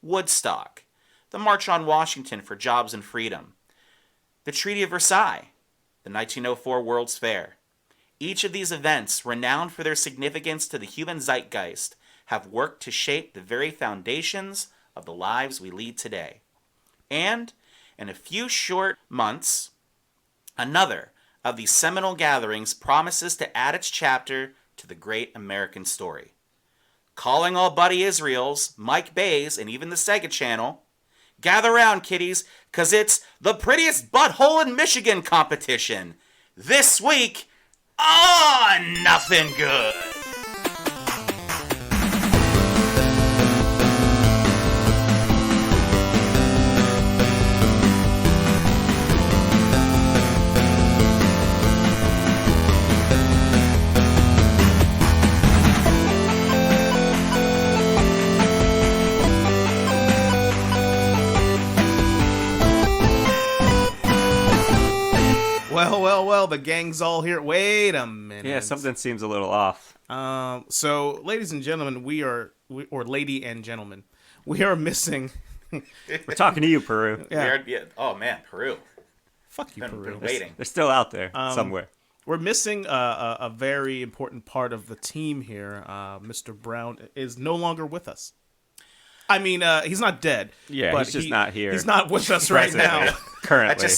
Woodstock, the March on Washington for Jobs and Freedom, the Treaty of Versailles, the 1904 World's Fair. Each of these events, renowned for their significance to the human zeitgeist, have worked to shape the very foundations of the lives we lead today. And, in a few short months, another of these seminal gatherings promises to add its chapter to the great American story. Calling all Buddy Israels, Mike Bays, and even the Sega Channel, gather round, kiddies, because it's the prettiest butthole in Michigan competition. This week, nothing good. Well, the gang's all here. Wait a minute. Yeah, something seems a little off. So, ladies and gentlemen, or lady and gentlemen, we are missing. We're talking to you, Peru. Yeah. Oh, man, Peru. Fuck you, Peru. Been waiting. They're still out there somewhere. We're missing a very important part of the team here. Mr. Brown is no longer with us. I mean, he's not dead. Yeah, but he's just not here. He's not with us right now. Currently.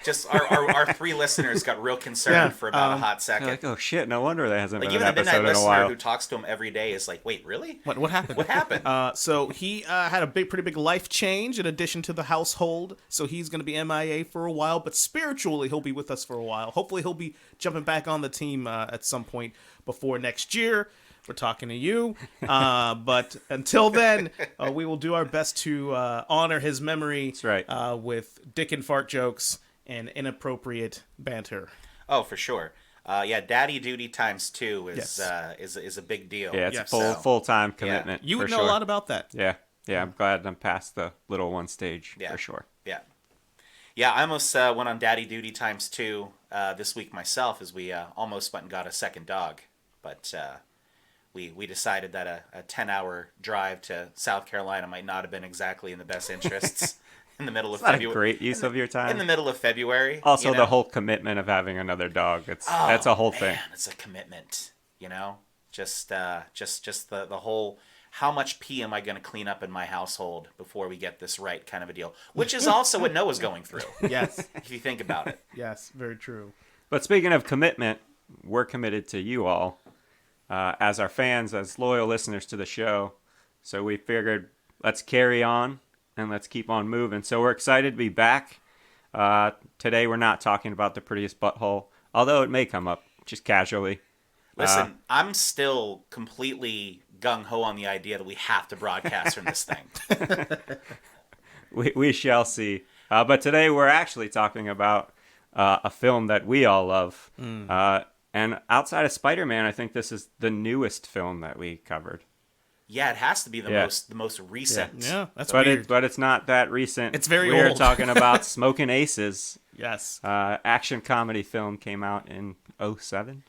Just our three listeners got real concerned for about a hot second. Like, oh shit, no wonder there hasn't been even an the episode midnight in a listener while. who talks to him every day is like, wait, really? What happened? What happened? So he had a pretty big life change in addition to the household. So he's going to be MIA for a while, but spiritually he'll be with us for a while. Hopefully he'll be jumping back on the team at some point before next year. We're talking to you. But until then, we will do our best to honor his memory. That's right. With dick and fart jokes and inappropriate banter. Oh, for sure. Daddy duty times 2 is a big deal. Yeah, it's a full-time commitment. You would know a lot about that. Yeah, I'm glad I'm past the little one stage for sure. Yeah, I almost went on daddy duty times 2 this week myself, as we almost went and got a second dog, but we decided that a 10-hour drive to South Carolina might not have been exactly in the best interests. In the middle of February. Not a great use of your time. In the middle of February. Also, the whole commitment of having another dog. That's a whole thing. It's a commitment, Just the whole, how much pee am I going to clean up in my household before we get this right kind of a deal. Which is also what Noah's going through. Yes. If you think about it. Yes, very true. But speaking of commitment, we're committed to you all as our fans, as loyal listeners to the show. So we figured, let's carry on. And let's keep on moving. So we're excited to be back. Today we're not talking about the prettiest butthole, although it may come up just casually. Listen, I'm still completely gung-ho on the idea that we have to broadcast from this thing. We shall see. But today we're actually talking about a film that we all love. And outside of Spider-Man, I think this is the newest film that we covered. Yeah, it has to be the most recent. Yeah, that's weird. But it's not that recent. It's very old. We're talking about Smokin Aces. Yes. Action comedy film came out in 2007.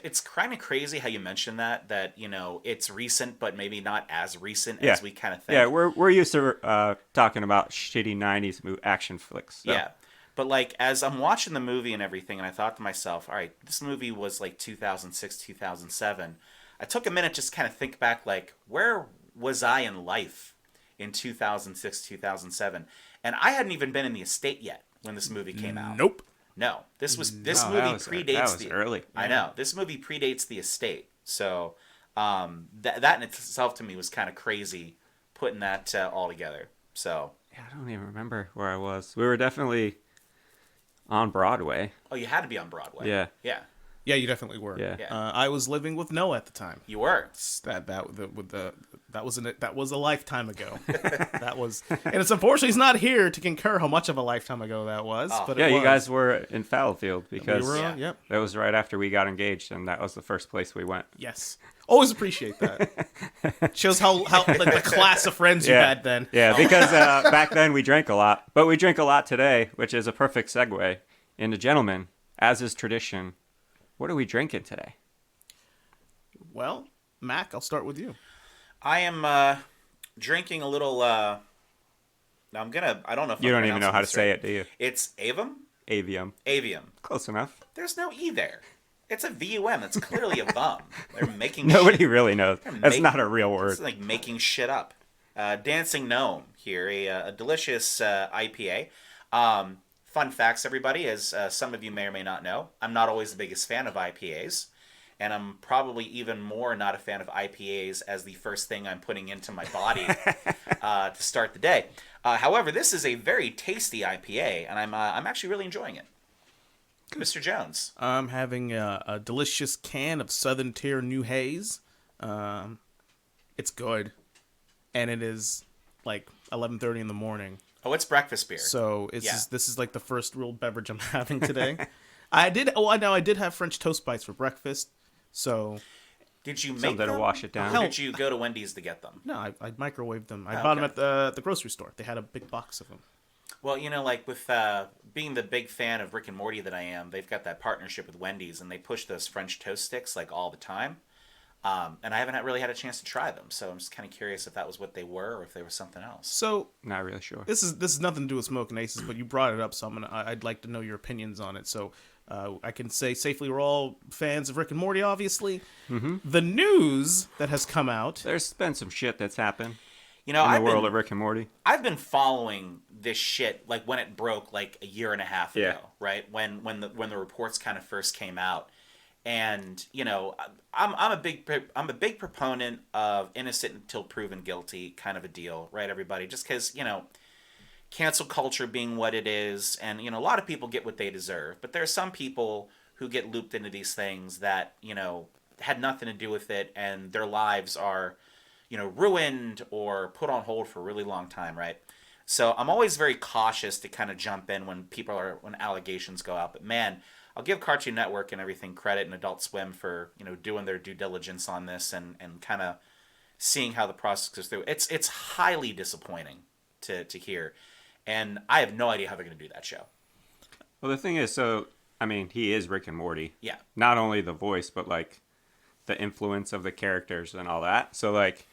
It's kind of crazy how you mentioned that it's recent, but maybe not as recent as we kind of think. Yeah, we're used to talking about shitty 90s action flicks. So. Yeah. But as I'm watching the movie and everything, and I thought to myself, all right, this movie was 2006, 2007. I took a minute just kind of think back, where was I in life in 2006, 2007? And I hadn't even been in the estate yet when this movie came out. Nope. No, this movie predates that was early. I know. This movie predates the estate. So that in itself to me was kind of crazy, putting that all together. So yeah, I don't even remember where I was. We were definitely on Broadway. Oh, you had to be on Broadway. Yeah. Yeah. Yeah, you definitely were. Yeah. I was living with Noah at the time. You were. That was a lifetime ago. And it's unfortunately he's not here to concur how much of a lifetime ago that was. Oh. But yeah, it was. you guys were in Fallowfield because Yep. that was right after we got engaged, and that was the first place we went. Yes, always appreciate that. Shows how the class of friends you had then. Yeah, because back then we drank a lot, but we drink a lot today, which is a perfect segue into gentlemen, as is tradition. What are we drinking today? Well, Mac, I'll start with you. I am drinking a little Now I don't know if You I'm don't even know pronouncing how to this say right. it, do you? It's Avum? Avium. Avium. Close enough. There's no E there. It's a VUM. It's clearly a VUM. They're making Nobody shit. really knows. They're That's making- not a real It's word. like making shit up. Dancing Gnome here, a delicious IPA. Fun facts, everybody, as some of you may or may not know, I'm not always the biggest fan of IPAs, and I'm probably even more not a fan of IPAs as the first thing I'm putting into my body to start the day. However, this is a very tasty IPA, and I'm actually really enjoying it. Mr. Jones. I'm having a delicious can of Southern Tier New Haze. It's good, and it is like 11:30 in the morning. Oh, it's breakfast beer. So Yeah. this is like the first real beverage I'm having today. I did have French toast bites for breakfast. So Did you make Something to them? wash it down. Or did you go to Wendy's to get them? no, I microwaved them. I Oh, bought them okay. at the grocery store. They had a big box of them. Well, like with being the big fan of Rick and Morty that I am, they've got that partnership with Wendy's, and they push those French toast sticks like all the time. And I haven't really had a chance to try them, so I'm just kind of curious if that was what they were or if they were something else. So Not really sure. this is nothing to do with Smokin Aces, but you brought it up, so I'd like to know your opinions on it. So I can say safely we're all fans of Rick and Morty, obviously. Mm-hmm. The news that has come out. There's been some shit that's happened In in the world of Rick and Morty. I've been following this shit like when it broke like a year and a half ago, Yeah. right? When the reports kind of first came out, and I'm a big proponent of innocent until proven guilty kind of a deal, right? Everybody, just because cancel culture being what it is, and a lot of people get what they deserve, but there are some people who get looped into these things that had nothing to do with it, and their lives are ruined or put on hold for a really long time, right? So I'm always very cautious to kind of jump in when allegations go out. But man, I'll give Cartoon Network and everything credit and Adult Swim for doing their due diligence on this and kind of seeing how the process goes through. It's highly disappointing to hear, and I have no idea how they're going to do that show. Well, the thing is, he is Rick and Morty. Yeah. Not only the voice, but like the influence of the characters and all that. So like,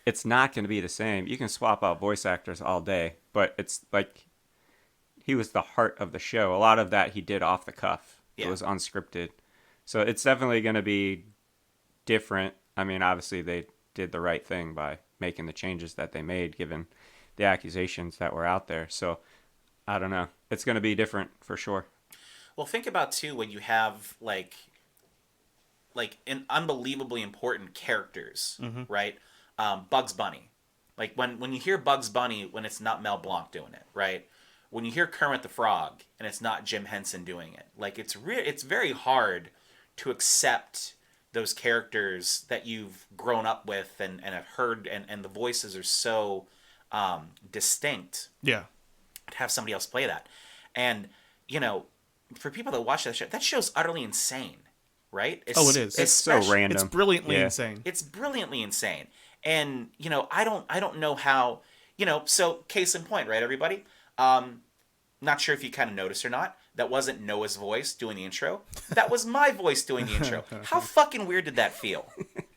it's not going to be the same. You can swap out voice actors all day, but it's like he was the heart of the show. A lot of that he did off the cuff. Yeah. It was unscripted. So it's definitely going to be different. I mean, obviously they did the right thing by making the changes that they made, given the accusations that were out there. So I don't know. It's going to be different for sure. Well, think about too when you have like unbelievably important characters, right? Bugs Bunny. Like when you hear Bugs Bunny when it's not Mel Blanc doing it, right? When you hear Kermit the Frog and it's not Jim Henson doing it, like it's very hard to accept those characters that you've grown up with and have heard, and the voices are so distinct. Yeah. To have somebody else play that, and for people that watch that show's utterly insane, right? Oh, it is. It's so random. It's brilliantly Yeah. insane. It's brilliantly insane. And, I don't know how, so case in point, right, everybody? Not sure if you kind of noticed or not. That wasn't Noah's voice doing the intro. That was my voice doing the intro. How fucking weird did that feel?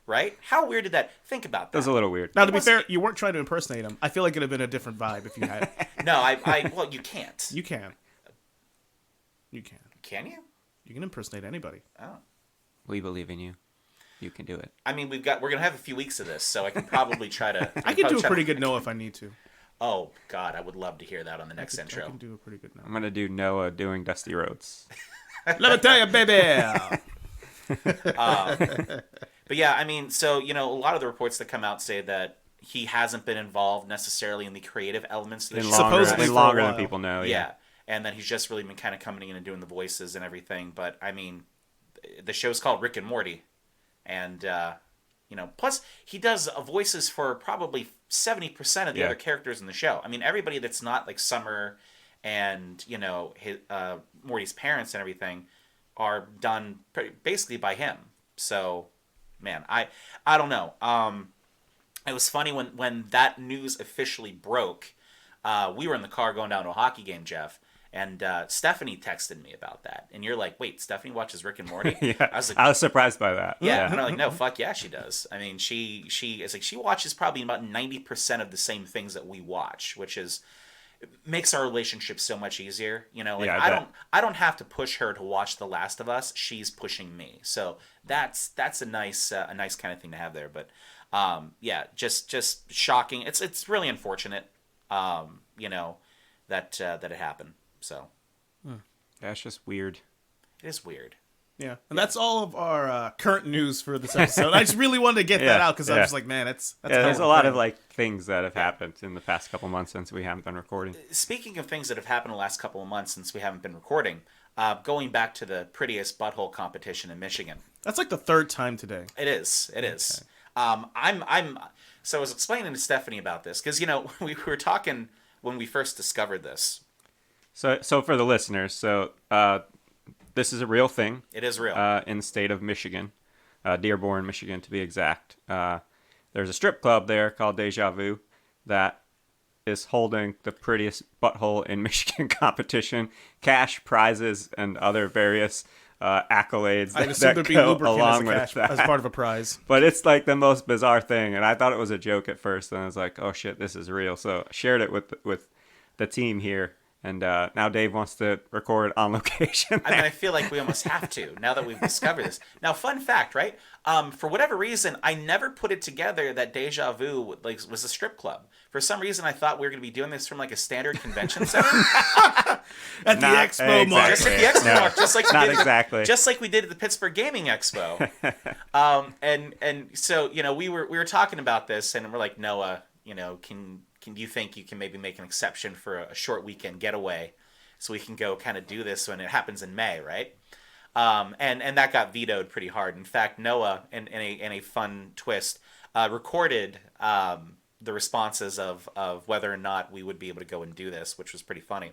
Right? How weird did that? Think about That was that. a little weird. Now, to be fair, you weren't trying to impersonate him. I feel like it'd have been a different vibe if you had. No, well, you can't. You can. You can. Can you? You can impersonate anybody. Oh. We believe in you. You can do it. I mean, we're going to have a few weeks of this, so I can probably try to... I can do a pretty good Noah if I need to. Oh, God, I would love to hear that on the next intro. I can do a pretty good I'm Noah. going to do Noah doing Dusty Roads. Let me tell you, baby. But yeah, I mean, so, a lot of the reports that come out say that he hasn't been involved necessarily in the creative elements of the In show. Supposedly for a longer than while. people know. Yeah, and that he's just really been kind of coming in and doing the voices and everything. But, I mean, the show's called Rick and Morty. And, plus he does voices for probably 70% of the Yeah. other characters in the show. I mean, everybody that's not like Summer and, his, Morty's parents and everything are done basically by him. So, man, I don't know. It was funny when that news officially broke. We were in the car going down to a hockey game, Jeff, and Stephanie texted me about that. And you're like, wait, Stephanie watches Rick and Morty? Yeah. I was like, I was surprised by that. yeah. And I'm like, no, fuck yeah, she does. I mean, she is like, she watches probably about 90% of the same things that we watch, which is, makes our relationship so much easier. You know, like Yeah, I don't have to push her to watch The Last of Us. She's pushing me. So that's a nice kind of thing to have there. But yeah, just shocking. It's really unfortunate. You know, that it happened. So Yeah, it's just weird. it is weird. Yeah, and that's all of our current news for this episode. I just really wanted to get that out because I was like, man, that's there's a lot of like things that have happened in the past couple months since we haven't been recording. Speaking of things that have happened in the last couple of months since we haven't been recording, going back to the prettiest butthole competition in Michigan. That's like the third time today. It is. It is. So I was explaining to Stephanie about this because, you know, we were talking when we first discovered this. So for the listeners, this is a real thing. It is real. In the state of Michigan, Dearborn, Michigan, to be exact. There's a strip club there called Deja Vu that is holding the prettiest butthole in Michigan competition, cash prizes, and other various accolades I'd that assume there'd be go lubricant along as, with cash, as that. part of a prize. But it's like the most bizarre thing, and I thought it was a joke at first, and I was like, "Oh shit, this is real." So I shared it with the team here, and now Dave wants to record on location. I mean, I feel like we almost have to now that we've discovered this. Now, fun fact, right? For whatever reason, I never put it together that Deja Vu was a strip club. For some reason, I thought we were going to be doing this from like a standard convention center. At the Expo Mark. Just at the Expo Mark, just like we Not did exactly. just like we did at the Pittsburgh Gaming Expo. And so, you know, we were talking about this, and we're like, Noah, you know, can you think you can maybe make an exception for a short weekend getaway, so we can go kind of do this when it happens in May, right? And that got vetoed pretty hard. In fact, Noah, in a fun twist, recorded the responses of whether or not we would be able to go and do this, which was pretty funny.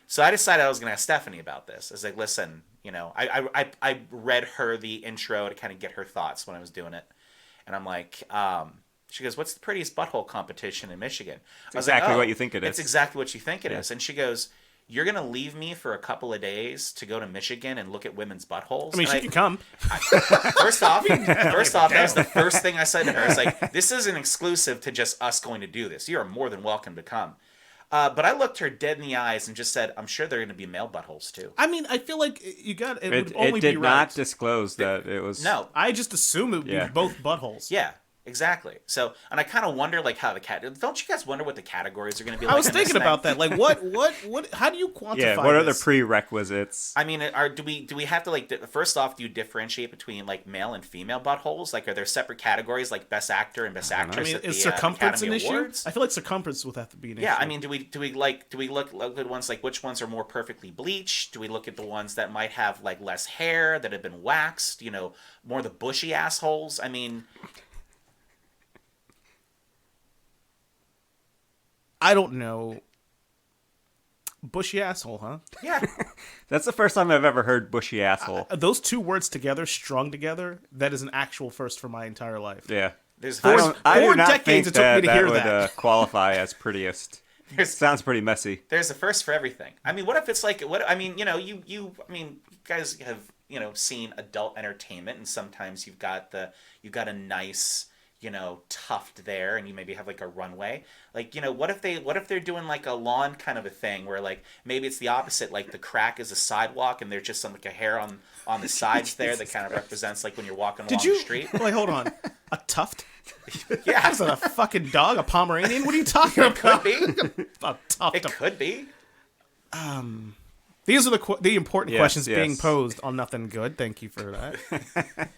So I decided I was going to ask Stephanie about this. I was like, listen, you know, I read her the intro to kind of get her thoughts when I was doing it. And I'm like, she goes, what's the prettiest butthole competition in Michigan? I was exactly like, what you think it is. It's exactly what you think it is. And she goes, you're going to leave me for a couple of days to go to Michigan and look at women's buttholes? I mean, And she can come. First off, that was the first thing I said to her. It's like, this isn't exclusive to just us going to do this. You are more than welcome to come. But I looked her dead in the eyes and just said, I'm sure there are going to be male buttholes too. I mean, I feel like it would only It be did right. not disclose that it was. No. I just assume it would Yeah. be both buttholes. Yeah, exactly. So, and I kind of wonder, like, how don't you guys wonder what the categories are going to be like? I was in this thinking thing? about that. Like, what? How do you quantify? Yeah, what are the this? prerequisites? I mean, do we have to, like, first off, do you differentiate between, like, male and female buttholes? Like, are there separate categories like best actor and best actress? I mean, at is the, circumference Academy an issue? Awards? I feel like circumference would have to be an issue. Yeah, I mean, do we look at the ones like which ones are more perfectly bleached? Do we look at the ones that might have like less hair that have been waxed? You know, more the bushy assholes. I mean, I don't know. Bushy asshole, huh? yeah, That's the first time I've ever heard bushy asshole. Those two words together, strung together, that is an actual first for my entire life. Yeah. there's I there's, don't- I do four not decades think it took me to hear would that. qualify as prettiest. Sounds pretty messy. there's a first for everything. I mean, what if it's like what? I mean, you know, you guys have seen adult entertainment, and sometimes you've got a nice tuft there, and you maybe have like a runway. Like, what if they're doing like a lawn kind of a thing where like maybe it's the opposite, like the crack is a sidewalk and there's just some like a hair on the sides there that kind of represents like when you're walking along the street. Wait, hold on. A tuft? Yeah, Is that a fucking dog? A Pomeranian? What are you talking it about? could be. A tuft. It could be. These are the important Yes, questions yes. being posed on Nothing Good. Thank you for that.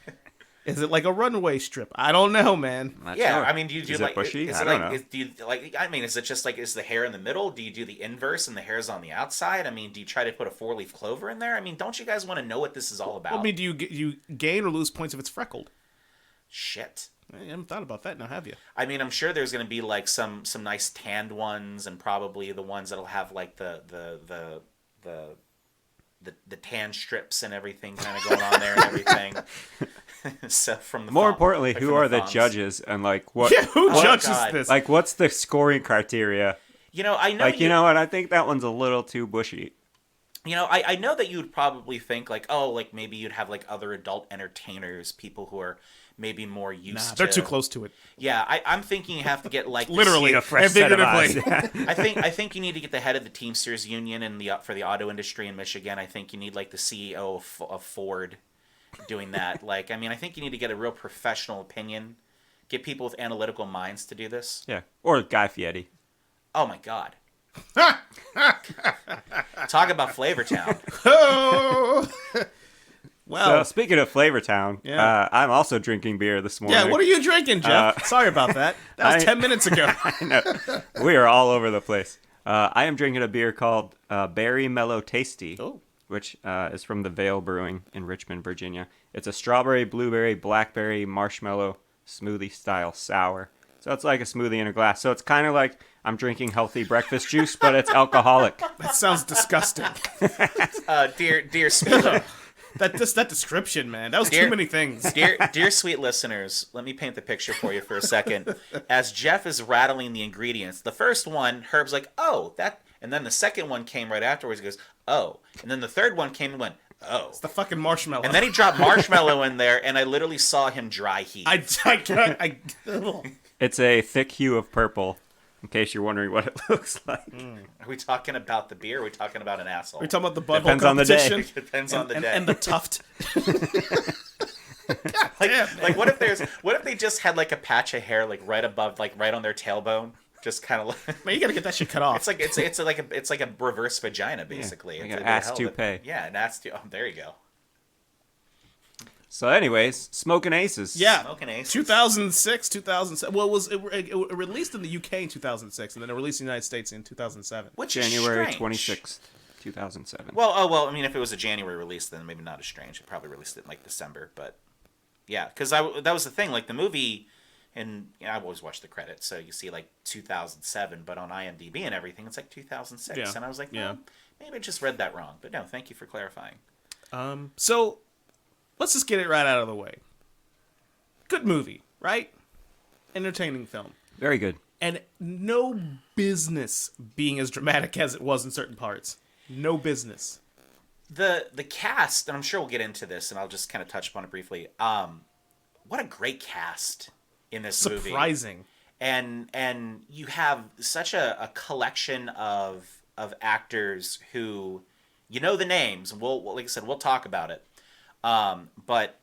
Is it like a runway strip? I don't know, man. Not Yeah, sure. I mean, do you do Is like it bushy? Is I it don't like know. do you like? I mean, is it just like is the hair in the middle? Do you do the inverse and the hair's on the outside? I mean, do you try to put a 4-leaf clover in there? I mean, don't you guys want to know what this is all about? I mean, do you gain or lose points if it's freckled? Shit. I haven't thought about that now, have you? I mean, I'm sure there's going to be like some nice tanned ones, and probably the ones that'll have like the tan strips and everything kind of going on there and everything. So from the More thong- importantly, like who from are the thongs. judges and like what? Yeah, who Oh, judges God. this? Like, what's the scoring criteria? I know Like, you know what? I think that one's a little too bushy. I know that you would probably think like, oh, like maybe you'd have like other adult entertainers, people who are maybe more used Nah, to. they're too close to it. Yeah, I'm thinking you have to get like Literally, Need a fresh set of eyes. I think you need to get the head of the Teamsters Union and for the auto industry in Michigan. I think you need like the CEO of Ford doing that. Like, I mean, I think you need to get a real professional opinion, get people with analytical minds to do this. Yeah, or Guy Fieri. Oh my God. Talk about Flavortown. Oh, So well, speaking of Flavortown, Yeah. I'm also drinking beer this morning. yeah. What are you drinking, Jeff? Sorry about that. That was I- 10 minutes ago. No, we are all over the place. I am drinking a beer called Berry Mellow Tasty, Oh. which is from the Vale Brewing in Richmond, Virginia. It's a strawberry, blueberry, blackberry, marshmallow smoothie style sour. So it's like a smoothie in a glass. So it's kind of like I'm drinking healthy breakfast juice, but it's alcoholic. That sounds disgusting. Dear sweet, That description, man. That was Dear- too many things. dear sweet listeners, let me paint the picture for you for a second. As Jeff is rattling the ingredients, the first one, Herb's like, oh, that, and then the second one came right afterwards. He goes, oh, and then the third one came and went, oh, The fucking marshmallow. and then he dropped marshmallow in there, and I literally saw him dry heat. ugh. It's a thick hue of purple, in case you're wondering what it looks like. Are we talking about the beer? Or are we talking about an asshole? We're talking about the butthole Depends on the day. competition. Depends on the day. And the tuft. like what if they just had like a patch of hair like right above, like right on their tailbone, just kind of like. Man, you gotta get that shit cut off. It's like a reverse vagina basically. like It's an a ass hell of a- toupee. Yeah, an ass toupee. Oh, there you go. So, anyways, Smokin' Aces. Yeah, Smokin' Aces. 2006, 2007. Well, it released in the UK in 2006, and then it released in the United States in 2007. Which is January strange. 26th, 2007. Well, I mean, if it was a January release, then maybe not as strange. It probably released it in like December, but yeah, because that was the thing. Like the movie, and I've always watched the credits, so you see like 2007, but on IMDb and everything, it's like 2006, Yeah. and I was like, Yeah. maybe I just read that wrong. But no, thank you for clarifying. So let's just get it right out of the way. Good movie, right? Entertaining film. Very good. And no business being as dramatic as it was in certain parts. No business. The cast, and I'm sure we'll get into this, and I'll just kind of touch upon it briefly. What a great cast in this movie. Surprising. And you have such a collection of actors who, you know, the names. Like I said, we'll talk about it. But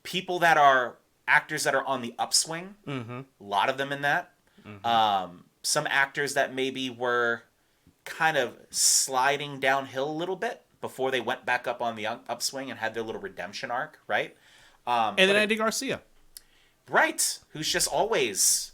people that are actors that are on the upswing, a lot of them in that. Some actors that maybe were kind of sliding downhill a little bit before they went back up on the upswing and had their little redemption arc, right? And then Andy Garcia. Right, who's just always.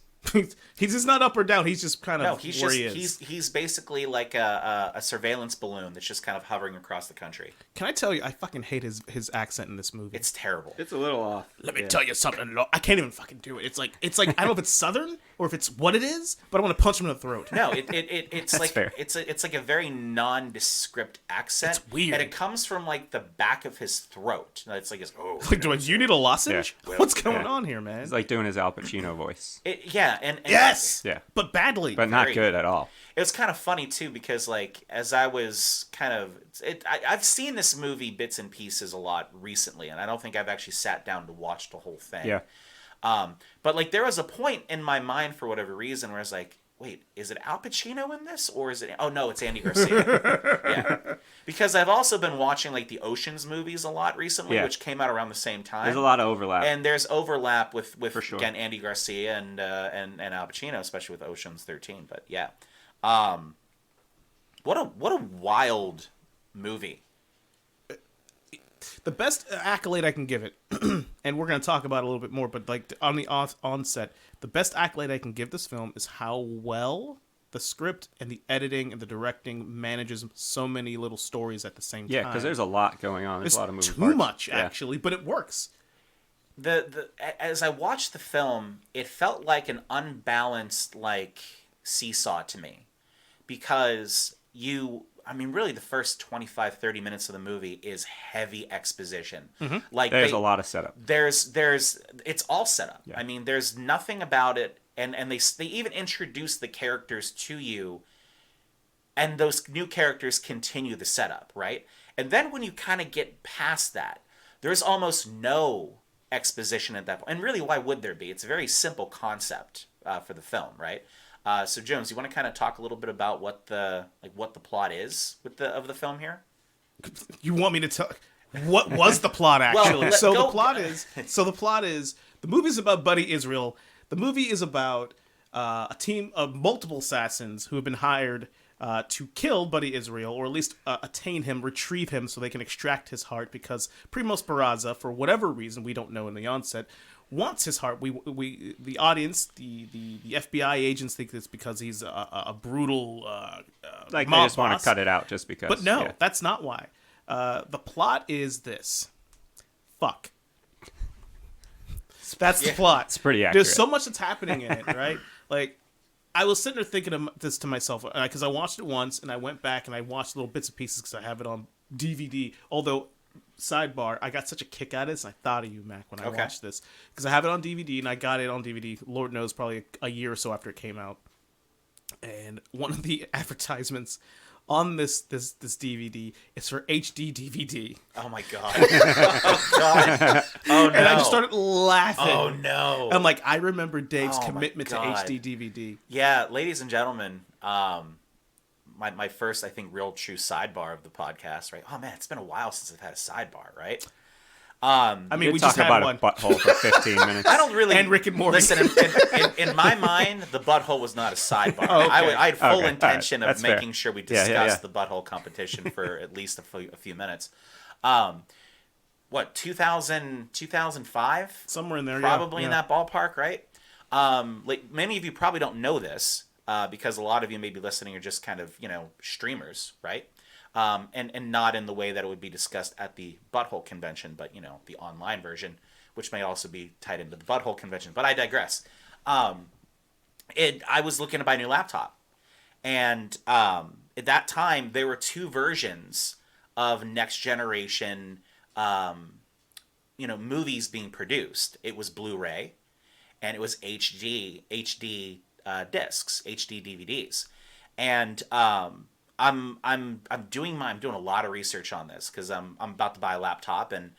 He's just not up or down. He's just kind of No, he's where just he is. he's basically like a surveillance balloon that's just kind of hovering across the country. Can I tell you, I fucking hate his accent in this movie. It's terrible. It's a little off. Let me tell you something. I can't even fucking do it. It's like I don't know if it's Southern or if it's what it is, but I want to punch him in the throat. No, it's That's like fair. it's like a very nondescript accent. It's weird. and it comes from like the back of his throat. It's like Like, do you need a lozenge? Yeah. What's going Yeah. on here, man? It's like doing his Al Pacino voice, yeah, and Yes. Yeah. But badly. but not Very- good at all. It was kind of funny too because like as I was kind of I've seen this movie bits and pieces a lot recently, and I don't think I've actually sat down to watch the whole thing. Yeah. But like there was a point in my mind for whatever reason where I was like, wait, is it Al Pacino in this or is it? Oh no, it's Andy Garcia. Yeah, because I've also been watching like the Ocean's movies a lot recently, Yeah. which came out around the same time. There's a lot of overlap. And there's overlap with For sure. again Andy Garcia and Al Pacino, especially with Ocean's 13. But yeah, what a wild movie. The best accolade I can give it, and we're going to talk about it a little bit more, but like on the onset, the best accolade I can give this film is how well the script and the editing and the directing manages so many little stories at the same yeah, time. because there's a lot going on. There's a lot of moving too parts. much, Yeah. actually, but it works. As I watched the film, it felt like an unbalanced like seesaw to me, because really the first 25-30 minutes of the movie is heavy exposition. Like There's a lot of setup. There's it's all set up. Yeah. I mean, there's nothing about it, and they even introduce the characters to you and those new characters continue the setup, right? And then when you kind of get past that, there's almost no exposition at that point. And really, why would there be? It's a very simple concept for the film, right? So Jones, you want to kind of talk a little bit about what the plot is of the film here? You want me to tell what was the plot actually? Well, the plot is the movie's about Buddy Israel. The movie is about a team of multiple assassins who have been hired to kill Buddy Israel, or at least attain him, retrieve him, so they can extract his heart. Because Primo Speraza, for whatever reason we don't know in the onset, wants his heart. We the audience, the FBI agents think it's because he's a brutal Like mob they just want boss. to cut it out just because. But no, yeah. that's not why. The plot is this. Fuck. That's the plot. It's pretty accurate. There's so much that's happening in it, right? Like, I was sitting there thinking of this to myself because I watched it once and I went back and I watched little bits and pieces because I have it on DVD. Although, sidebar, I got such a kick out of this, and I thought of you, Mac, when I watched this, because I have it on DVD and I got it on DVD. Lord knows, probably a year or so after it came out. And one of the advertisements on this DVD is for HD DVD. Oh my god! Oh god! Oh no! And I just started laughing. Oh no! I'm like, I remember Dave's Oh, my commitment to God. HD DVD. Yeah, ladies and gentlemen, my first, I think, real true sidebar of the podcast, right? Oh man, it's been a while since I've had a sidebar, right? I mean, You're we just talking had about one. a butthole for 15 minutes. I don't really. And Rick and Morty. Listen, in my mind, the butthole was not a sidebar. Oh, okay. I had full Okay, intention all right, of that's making fair. sure we Yeah, discussed yeah, yeah. the butthole competition for at least a few minutes. What, 2005? Somewhere in there, Probably yeah. in that ballpark, right? Like many of you probably don't know this because a lot of you may be listening are just kind of streamers, right? And not in the way that it would be discussed at the Butthole Convention, but the online version, which may also be tied into the Butthole Convention. But I digress. I was looking to buy a new laptop, and at that time there were two versions of next generation, movies being produced. It was Blu-ray, and it was HD discs, HD DVDs, and I'm doing a lot of research on this because I'm about to buy a laptop, and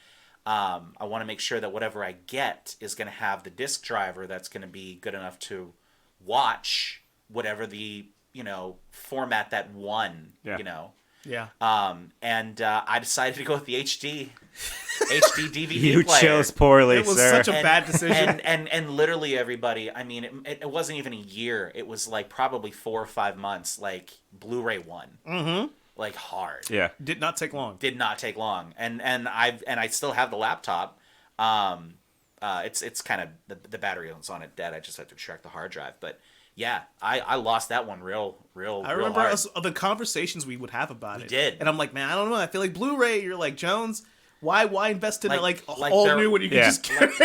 I want to make sure that whatever I get is going to have the disk driver that's going to be good enough to watch whatever the format that won. Yeah. Yeah. And I decided to go with the HD DVD You player. chose poorly, It was sir. such a bad decision. And literally everybody, I mean, it wasn't even a year. It was like probably 4 or 5 months, like Blu-ray one. Mm-hmm. Like hard. Yeah. Did not take long. Did not take long. And I still have the laptop. It's kind of the battery is on it dead. I just have to extract the hard drive. But yeah, I lost that one real I remember hard. the conversations we would have about it. did. And I'm like, man, I don't know. I feel like Blu-ray. You're like, Jones, why invest in Like all they're- new when you can Yeah. just get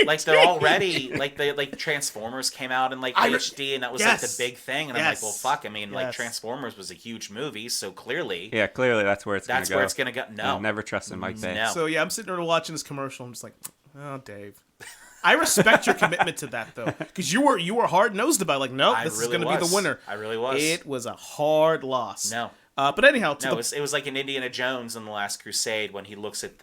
like they're already like Transformers came out in like HD, and that was like Yes. the big thing. And I'm Yes. like, well, fuck. I mean, like Yes. Transformers was a huge movie, so clearly Yeah, clearly that's where it's going to that's go. where it's gonna go. No, I've never trusted Mike Bay. No. So yeah, I'm sitting there watching this commercial. I'm just like, oh, Dave. I respect your commitment to that though, because you were hard nosed about it. Like, nope, this is really going to be was. the winner. I really was. It was a hard loss. No. But anyhow, No, it was like in Indiana Jones in the Last Crusade when he looks at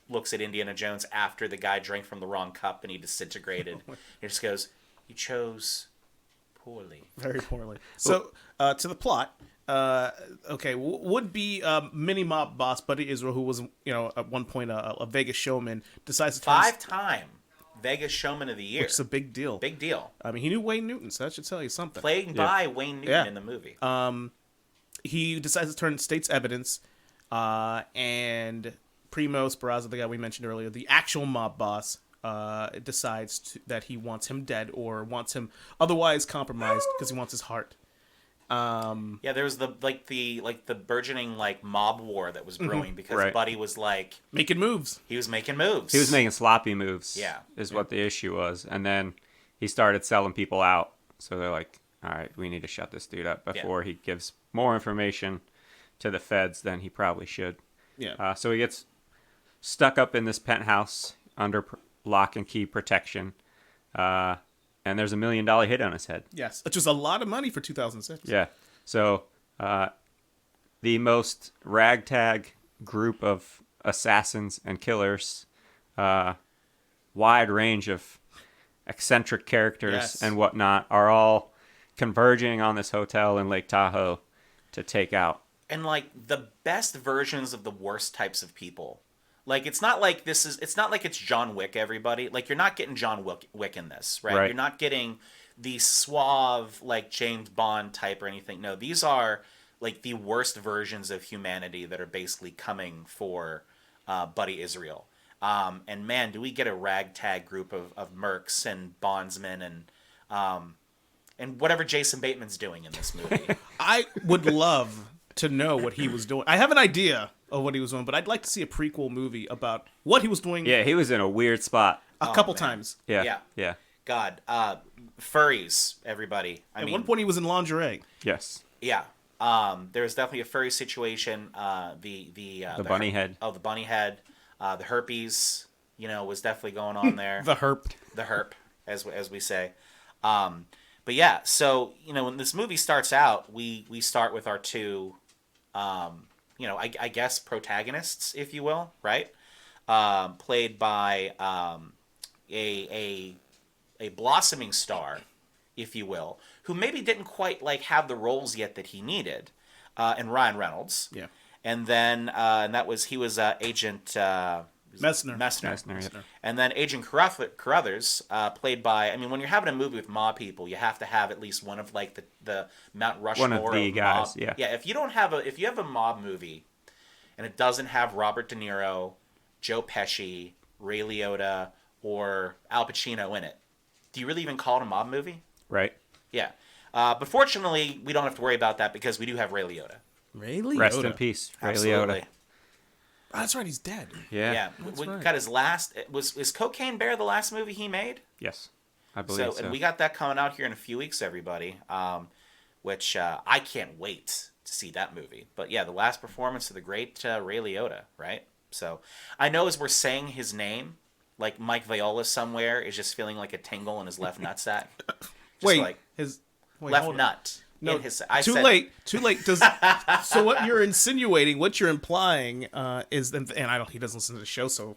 looks at Indiana Jones after the guy drank from the wrong cup and he disintegrated. He just goes, "You chose poorly." very poorly. So to the plot. Okay, would be mini mob boss Buddy Israel, who was at one point a Vegas showman, decides to turn 5-time Vegas Showman of the Year. which is a big deal. Big deal. I mean, he knew Wayne Newton, so that should tell you something. Played by Wayne Newton Yeah. in the movie. He decides to turn state's evidence, and Primo Speraza, the guy we mentioned earlier, the actual mob boss, decides that he wants him dead or wants him otherwise compromised because he wants his heart. Yeah, there was the burgeoning mob war that was brewing because Right. Buddy was Making moves. he was making moves. He was making sloppy moves. Yeah. Is what the issue was. And then he started selling people out. So they're like, all right, we need to shut this dude up before he gives more information to the feds than he probably should. Yeah. So he gets stuck up in this penthouse under lock and key protection. And there's $1 million hit on his head. Yes, which was a lot of money for 2006. Yeah. So the most ragtag group of assassins and killers, wide range of eccentric characters Yes. and whatnot, are all converging on this hotel in Lake Tahoe to take out. And like the best versions of the worst types of people. Like it's not like it's John Wick, everybody. Like you're not getting John Wick in this, right? Right. You're not getting the suave like James Bond type or anything. No, these are like the worst versions of humanity that are basically coming for Buddy Israel. And man, do we get a ragtag group of mercs and bondsmen and whatever Jason Bateman's doing in this movie. I would love to know what he was doing. I have an idea of what he was doing, but I'd like to see a prequel movie about what he was doing Yeah, he was in a weird spot. a couple man. times. Yeah. God, furries, everybody. I At mean, one point, he was in lingerie. Yes. yeah. There was definitely a furry situation. The bunny head. Oh, the bunny head. The herpes, was definitely going on there. The herp. The herp, as we say. But yeah, so when this movie starts out, we start with our two, I guess protagonists, if you will, right? Played by a blossoming star, if you will, who maybe didn't quite have the roles yet that he needed, and Ryan Reynolds. Yeah. And then he was Agent Messner. Messner, yeah. And then Agent Carruthers, played by, when you're having a movie with mob people, you have to have at least one of the Mount Rushmore One of the guys, mob. yeah. Yeah, if you have a mob movie and it doesn't have Robert De Niro, Joe Pesci, Ray Liotta, or Al Pacino in it, do you really even call it a mob movie? Right. Yeah. But fortunately, we don't have to worry about that because we do have Ray Liotta. Ray Liotta. Rest in peace, Ray Absolutely. Liotta. Oh, that's right. He's dead. Yeah. Yeah. That's We right. got his last. Is Cocaine Bear the last movie he made? Yes. I believe so. And we got that coming out here in a few weeks, everybody. Which I can't wait to see that movie. But yeah, the last performance of the great Ray Liotta, right? So I know as we're saying his name, like Mike Viola somewhere is just feeling like a tingle in his left nutsack. Just Wait, like left hold on. nut. No, in his, too late. So what you're insinuating, what you're implying, is, and he doesn't listen to the show, so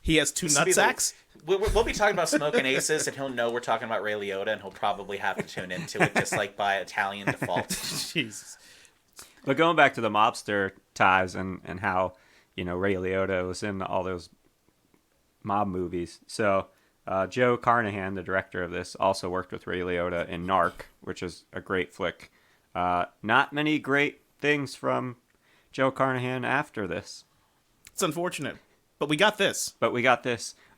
he has two nutsacks. We'll be talking about Smokin Aces, and he'll know we're talking about Ray Liotta, and he'll probably have to tune into it just like by Italian default. Jesus. But going back to the mobster ties and how, Ray Liotta was in all those mob movies. So Joe Carnahan, the director of this, also worked with Ray Liotta in Narc, which is a great flick. Not many great things from Joe Carnahan after this. It's unfortunate, but we got this.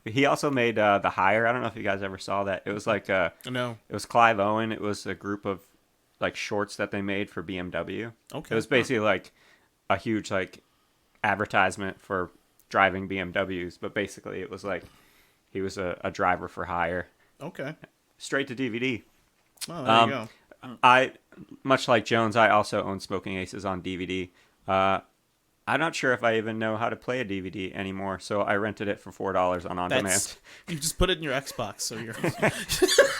He also made The Hire. I don't know if you guys ever saw that. It was like No. It was Clive Owen. It was a group of shorts that they made for BMW. Okay. It was basically a huge advertisement for driving BMWs, but basically it was he was a driver for hire. Okay. Straight to DVD. Oh, there you go. I, much like Jones, I also own Smoking Aces on DVD. I'm not sure if I even know how to play a DVD anymore, so I rented it for $4 on demand. You just put it in your Xbox, so you're.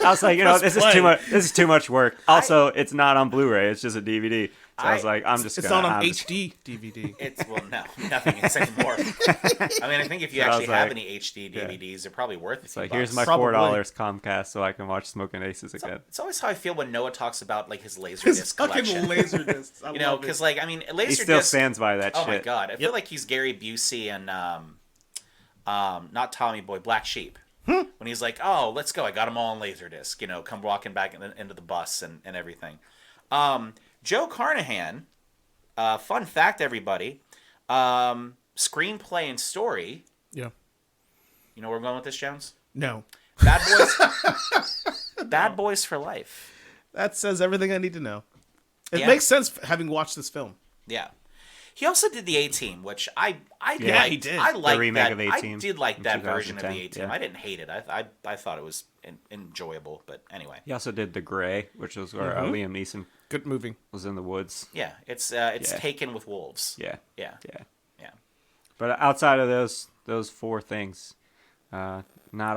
I was like, Press this is play. too much. This is too much work. Also, it's not on Blu-ray; it's just a DVD. So I was like, It's not on HD DVD. No, nothing is anymore. I think if you So I actually was have like, any HD DVDs, they're probably worth it. It's like, here's my Probably. $4 Comcast, so I can watch Smoking Aces again. It's always how I feel when Noah talks about his His Laserdisc fucking collection. laser discs. I love Because it. Laserdisc. He still stands by that Oh shit. my god, I feel like he's Gary Busey and not Tommy Boy, Black Sheep. When he's like, "Oh, let's go! I got them all on Laserdisc." Come walking back into the bus and everything. Joe Carnahan. Fun fact, everybody. Screenplay and story. Yeah. You know where we're going with this, Jones? No. Bad Boys. Bad Boys for Life. That says everything I need to know. It Yeah. makes sense having watched this film. Yeah. He also did the A-Team, which I Yeah, liked. he did. I liked The remake that. of A-Team I did like in that version of the 2010, A-Team. yeah. I didn't hate it. I thought it was enjoyable. But anyway, He also did The Gray, which was where Liam Neeson Good movie. was in the woods. yeah, it's Yeah. Taken with Wolves. Yeah, Yeah. yeah. Yeah. But outside of those four things, not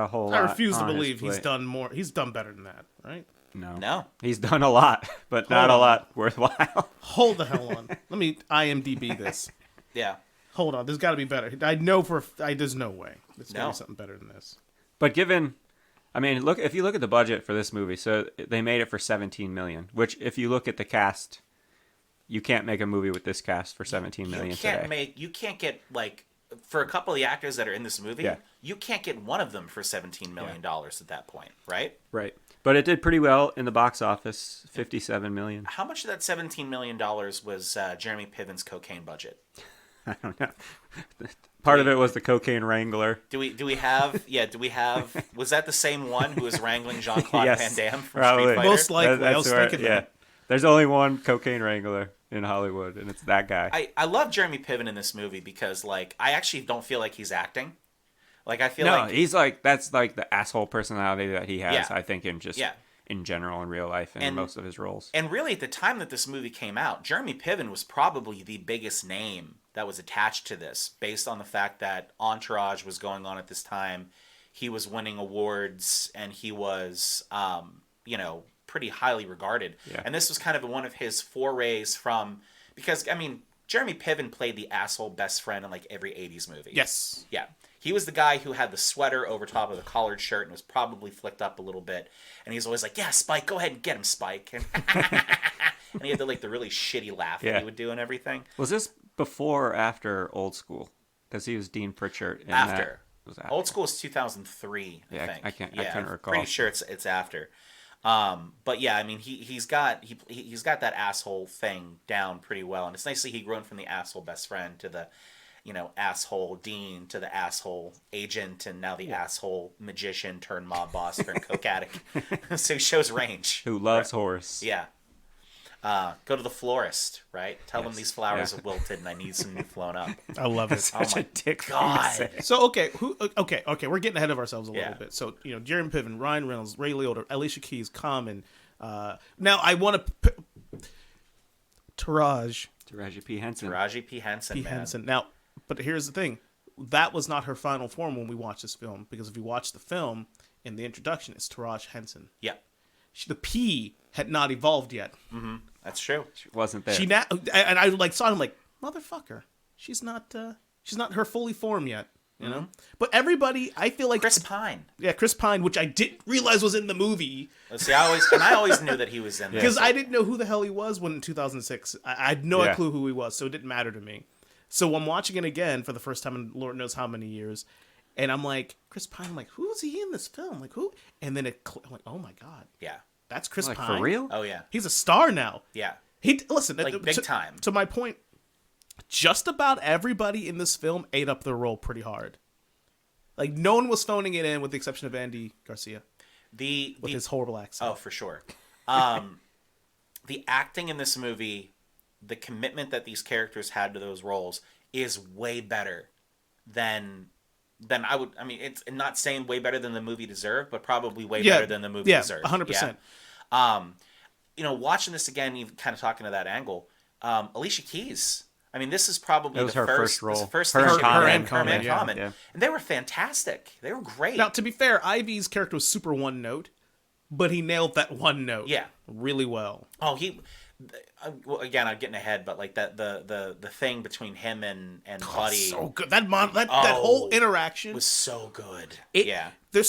a whole lot. I refuse to on his believe he's plate. done more. He's done better than that, right? No. No. He's done a lot, but not a lot worthwhile. Hold the hell on. Let me IMDb this. Yeah. Hold on. There's got to be better. I know there's no way. There's got to No. be something better than this. But if you look at the budget for this movie, so they made it for $17 million, which if you look at the cast, you can't make a movie with this cast for $17 million today. You can't get, like, for a couple of the actors that are in this movie, Yeah. you can't get one of them for $17 million at that point, right? Right. But it did pretty well in the box office, $57 million. How much of that $17 million was Jeremy Piven's cocaine budget? I don't know. Part of it was the cocaine wrangler. Do we have was that the same one who was wrangling Jean-Claude Yes, Van Damme from probably. Street Fighter? Most likely. That's I was where- thinking yeah. that. There's only one cocaine wrangler in Hollywood, and it's that guy. I love Jeremy Piven in this movie because, like, I actually don't feel like he's acting. Like, I feel No, like he's like, that's like the asshole personality that he has, Yeah. I think, in general in real life and most of his roles. And really, at the time that this movie came out, Jeremy Piven was probably the biggest name that was attached to this, based on the fact that Entourage was going on at this time. He was winning awards, and he was, pretty highly regarded. Yeah. And this was kind of one of his forays from, because, I mean, Jeremy Piven played the asshole best friend in, like, every 80s movie. Yes. Yeah. He was the guy who had the sweater over top of the collared shirt and was probably flicked up a little bit. And he's always like, yeah, Spike, go ahead and get him, Spike. And, and he had the really shitty laugh that he would do and everything. Was this before or after Old School? Because he was Dean Pritchard. In After. That. Was after. Old School was 2003, I Yeah, think. I can't recall. Pretty sure it's after. But yeah, I mean, he's got that asshole thing down pretty well. And it's nice that he grown from the asshole best friend to the, asshole dean, to the asshole agent, and now the asshole magician turned mob boss turned coke addict. So he shows range. Who loves horse. Yeah. Go to the florist, right? Tell them Yes. these flowers Yeah. have wilted and I need some new flown up. I love it. Such my a dick thing to God. say. So okay, we're getting ahead of ourselves a little Yeah. bit. So Jeremy Piven, Ryan Reynolds, Ray Liotta, Alicia Keys, Common. Now I want to Taraji Taraji P. Henson. Henson. Now, but here's the thing: that was not her final form when we watched this film. Because if you watch the film, in the introduction, it's Taraji Henson. Yeah, The P had not evolved yet. that's true. She wasn't there. She now, and I saw him like, motherfucker. She's not her fully formed yet. You know. But everybody, I feel like Chris Pine. Yeah, Chris Pine, which I didn't realize was in the movie. See, I always knew that he was in there. Because I didn't know who the hell he was when in 2006. I had no Yeah. clue who he was, so it didn't matter to me. So I'm watching it again for the first time in Lord knows how many years, and I'm like, Chris Pine. I'm like, who is he in this film? Like who? And then I'm like, oh my god, Yeah. that's Chris Like, Pine for real? Oh yeah. He's a star now. Yeah. Listen, Like, big time. To my point, just about everybody in this film ate up their role pretty hard. Like no one was phoning it in, with the exception of Andy Garcia with his horrible accent. Oh, for sure. The acting in this movie, the commitment that these characters had to those roles is way better than I would. I mean, it's not saying way better than the movie deserved, but probably way better than the movie deserved. 100%. Watching this again, even kind of talking to that angle, Alicia Keys. I mean, this is probably It was the her first role. this is the first Her thing and she Common. did. Her and Common, yeah. Common. Yeah. And they were fantastic. They were great. Now, to be fair, Ivy's character was super one note, but he nailed that one note. Yeah. really well. Oh, well, again, I'm getting ahead, but like the thing between him and Buddy So good. That whole interaction was so good. the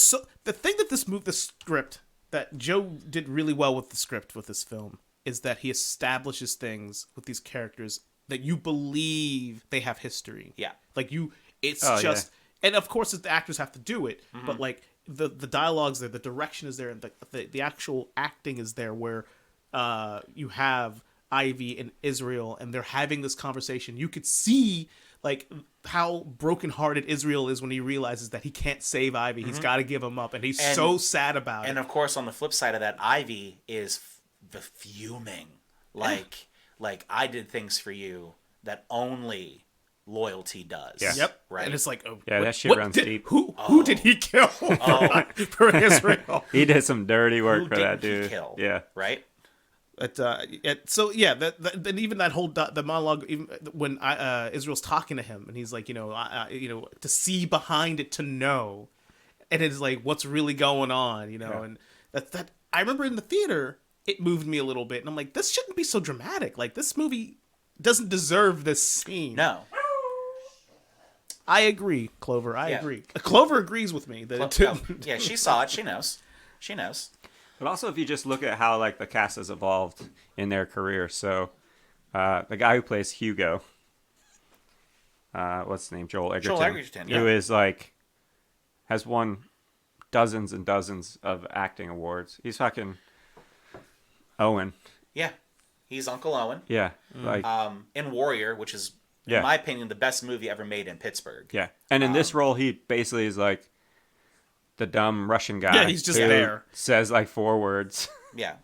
thing that the script that Joe did really well with the script with this film is that he establishes things with these characters that you believe they have history. Yeah. Like it's Oh, just, and of course the actors have to do it, but like the dialogue's there, the direction is there, and the actual acting is there, where you have Ivy and Israel, and they're having this conversation. You could see like how brokenhearted Israel is when he realizes that he can't save Ivy. He's got to give him up, and he's so sad about it. And of course, on the flip side of that, Ivy is the fuming. Like I did things for you that only loyalty does. Yeah. Yep. Right. And it's like, oh, Yeah, that shit runs deep. Who did he kill for Israel? He did some dirty work Who for that didn't he dude. kill? Yeah. Right. So yeah, that even that whole the monologue, even when Israel's talking to him, and he's like, to see behind it, to know, and it's like, what's really going on, Yeah. and that I remember in the theater, it moved me a little bit. And I'm like, this shouldn't be so dramatic. Like, this movie doesn't deserve this scene. No. I agree, Clover. I Yeah. agree. Clover agrees with me. That it didn't. Yeah, she saw it. She knows. She knows. But also, if you just look at how like the cast has evolved in their career, so the guy who plays Hugo, what's his name, Joel Edgerton, Joel Edgerton, who yeah. is like has won dozens and dozens of acting awards. He's fucking Owen. Yeah. He's Uncle Owen. Yeah, like In Warrior, which is, Yeah. in my opinion, the best movie ever made in Pittsburgh. yeah. And in this role, he basically is like the dumb Russian guy. Yeah, he's just who there. Says like 4 words, Yeah.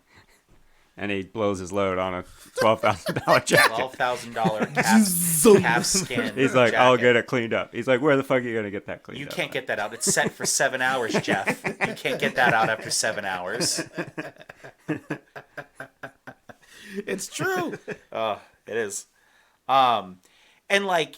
and he blows his load on a $12,000 jacket. $12,000 calf skin. He's like, I'll jacket. get it cleaned up. He's like, where the fuck are you gonna get that cleaned You up? can't get that out. It's set for 7 hours, Jeff. You can't get that out after 7 hours. It's true. It is. And like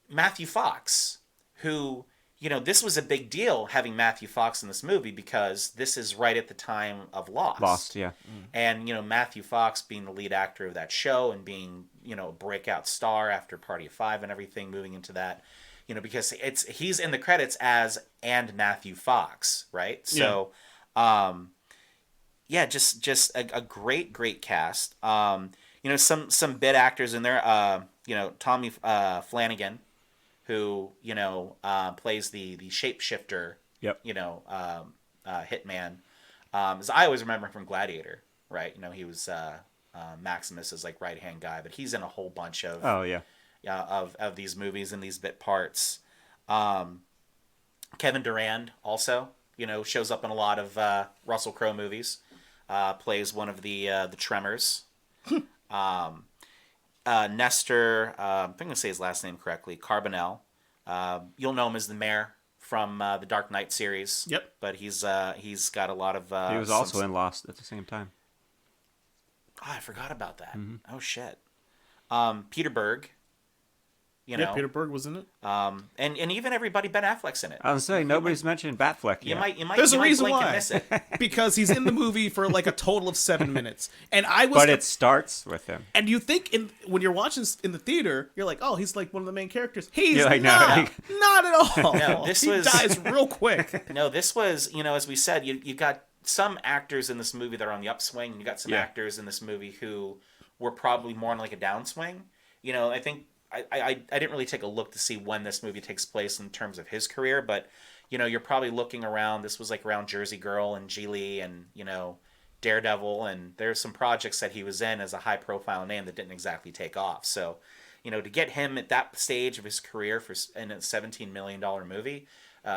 Matthew Fox, who, you know, this was a big deal having Matthew Fox in this movie because this is right at the time of Lost. Lost, yeah. And, you know, Matthew Fox being the lead actor of that show and being, you know, a breakout star after Party of Five and everything, moving into that, you know, because he's in the credits as and Matthew Fox, right? So, yeah, just a great cast. You know, some bit actors in there. You know, Tommy Flanagan, who, you know, plays the shapeshifter. Yep. You know, hitman. As I always remember him from Gladiator, right? You know, he was Maximus's like right hand guy, but he's in a whole bunch of Oh yeah. of these movies and these bit parts. Kevin Durand also, you know, shows up in a lot of Russell Crowe movies. Plays one of the Tremors. Nestor, I'm going to say his last name correctly, Carbonell. You'll know him as the mayor from the Dark Knight series. Yep. But he's got a lot of. He was also in Lost at the same time. Oh, I forgot about that. Mm-hmm. Oh shit. Peter Berg. You know. Yeah, Peter Berg was in it. And even everybody, Ben Affleck's in it. I was saying nobody's mentioned Batfleck yet. You might. There's you a might reason blink and why. miss it. Because he's in the movie for like a total of 7 minutes, and I was. But it starts with him. And you think when you're watching this in the theater, you're like, oh, he's like one of the main characters. He's You're like, no, not, not at all. No, this he was- dies real quick. No, this was, you know, as we said, you got some actors in this movie that are on the upswing, and you got some Yeah. actors in this movie who were probably more on like a downswing. You know, I think I didn't really take a look to see when this movie takes place in terms of his career, but you know, you're probably looking around. This was like around Jersey Girl and Geely and, you know, Daredevil, and there's some projects that he was in as a high profile name that didn't exactly take off. So, you know, to get him at that stage of his career in a $17 million movie,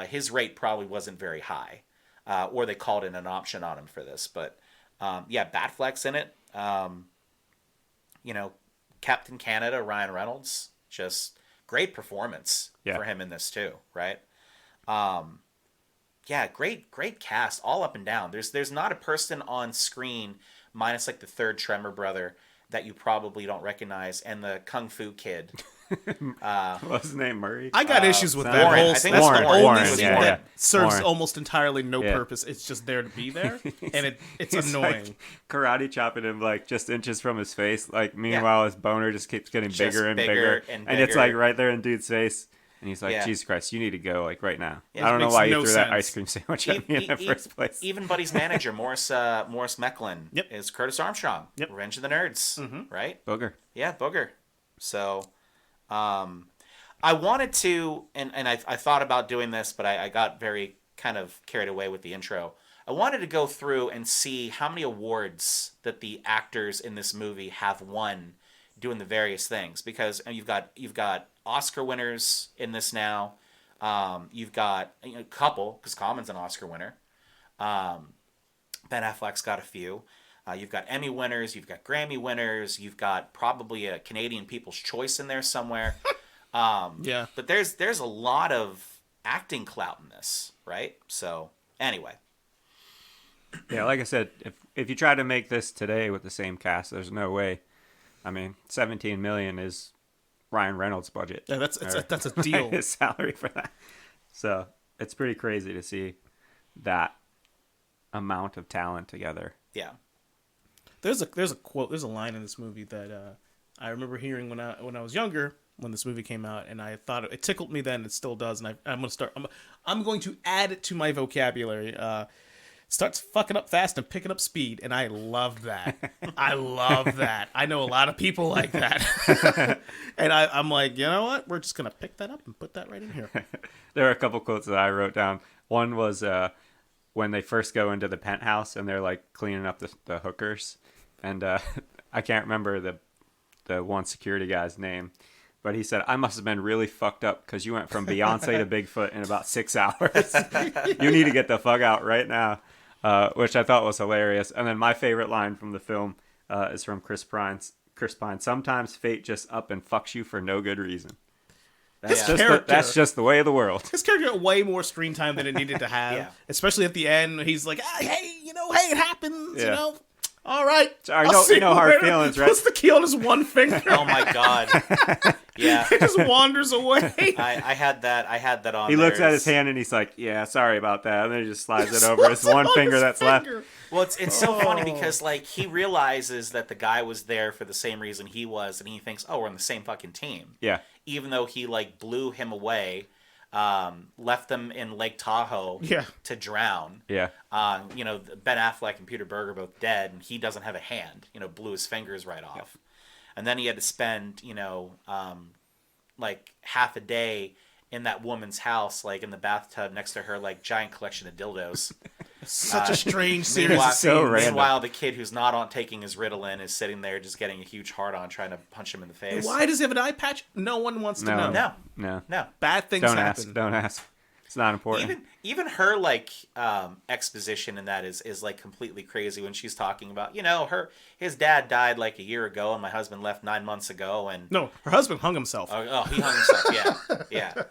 his rate probably wasn't very high, or they called in an option on him for this. But yeah, Batfleck's in it. You know, Captain Canada, Ryan Reynolds, just great performance for him in this too, right? Yeah, great cast all up and down. There's not a person on screen minus like the third Tremor brother that you probably don't recognize, and the Kung Fu kid. What's his name? Murray? I got issues with that Warren. whole. I think That's that's the Warren. only Warren, scene yeah, that serves Warren. almost entirely no Yeah. purpose. It's just there to be there, and it's He's annoying. like karate chopping him like just inches from his face. Like meanwhile, his boner just keeps getting Just bigger and bigger bigger, and it's bigger. like right there in dude's face. And he's like, Yeah. Jesus Christ, you need to go like right now. Yeah, I don't know makes why you no threw that sense. ice cream sandwich at me in the first place. Even Buddy's manager, Morris Mecklin, Yep. is Curtis Armstrong. Yep. Revenge of the Nerds, right? Booger. Yeah, Booger. So, I wanted to, and I thought about doing this, but I got very kind of carried away with the intro. I wanted to go through and see how many awards that the actors in this movie have won doing the various things, because you've got Oscar winners in this now. You've got a couple, because Common's an Oscar winner. Ben Affleck's got a few. You've got Emmy winners. You've got Grammy winners. You've got probably a Canadian People's Choice in there somewhere. Yeah. But there's a lot of acting clout in this, right? So anyway, Yeah, like I said, if you try to make this today with the same cast, there's no way. I mean, 17 million is Ryan Reynolds' budget. Yeah, that's a deal. His salary for that. So it's pretty crazy to see that amount of talent together. Yeah. There's a quote, there's a line in this movie that I remember hearing when I was younger, when this movie came out, and I thought it tickled me then. It still does, and I'm going to add it to my vocabulary. Starts fucking up fast and picking up speed, and I love that. I love that. I know a lot of people like that, and I'm like, you know what? We're just gonna pick that up and put that right in here. There are a couple quotes that I wrote down. One was when they first go into the penthouse and they're like cleaning up the hookers, and I can't remember the one security guy's name, but he said, "I must have been really fucked up because you went from Beyonce to Bigfoot in about 6 hours. You need to get the fuck out right now," which I thought was hilarious. And then my favorite line from the film is from Chris Pine. "Sometimes fate just up and fucks you for no good reason." That's just the way of the world. His character got way more screen time than it needed to have, Yeah. especially at the end. He's like, hey, it happens, Yeah. All right. Sorry, I'll see no hard where- feelings, right? Puts the key on his one finger. Oh my God. Yeah. He just wanders away. I had that on. He looks there. at his hand and he's like, "Yeah, sorry about that," and then he just slides it over his one finger that's left. Well, it's so funny because like he realizes that the guy was there for the same reason he was, and he thinks, "Oh, we're on the same fucking team." Yeah. Even though he like blew him away, left them in Lake Tahoe Yeah. to drown. Yeah. Ben Affleck and Peter Berger both dead, and he doesn't have a hand. Blew his fingers right off, and then he had to spend like half a day in that woman's house, like in the bathtub next to her like giant collection of dildos. Such a strange series Meanwhile, of so scenes. random. meanwhile, the kid who's not on taking his Ritalin is sitting there just getting a huge hard on, trying to punch him in the face. Why does he have an eye patch? No one wants to know. No. Bad things Don't happen. ask. Don't ask. It's not important. Even her like exposition in that is like completely crazy when she's talking about his dad died like a year ago and my husband left 9 months ago and No, her husband hung himself. he hung himself. Yeah.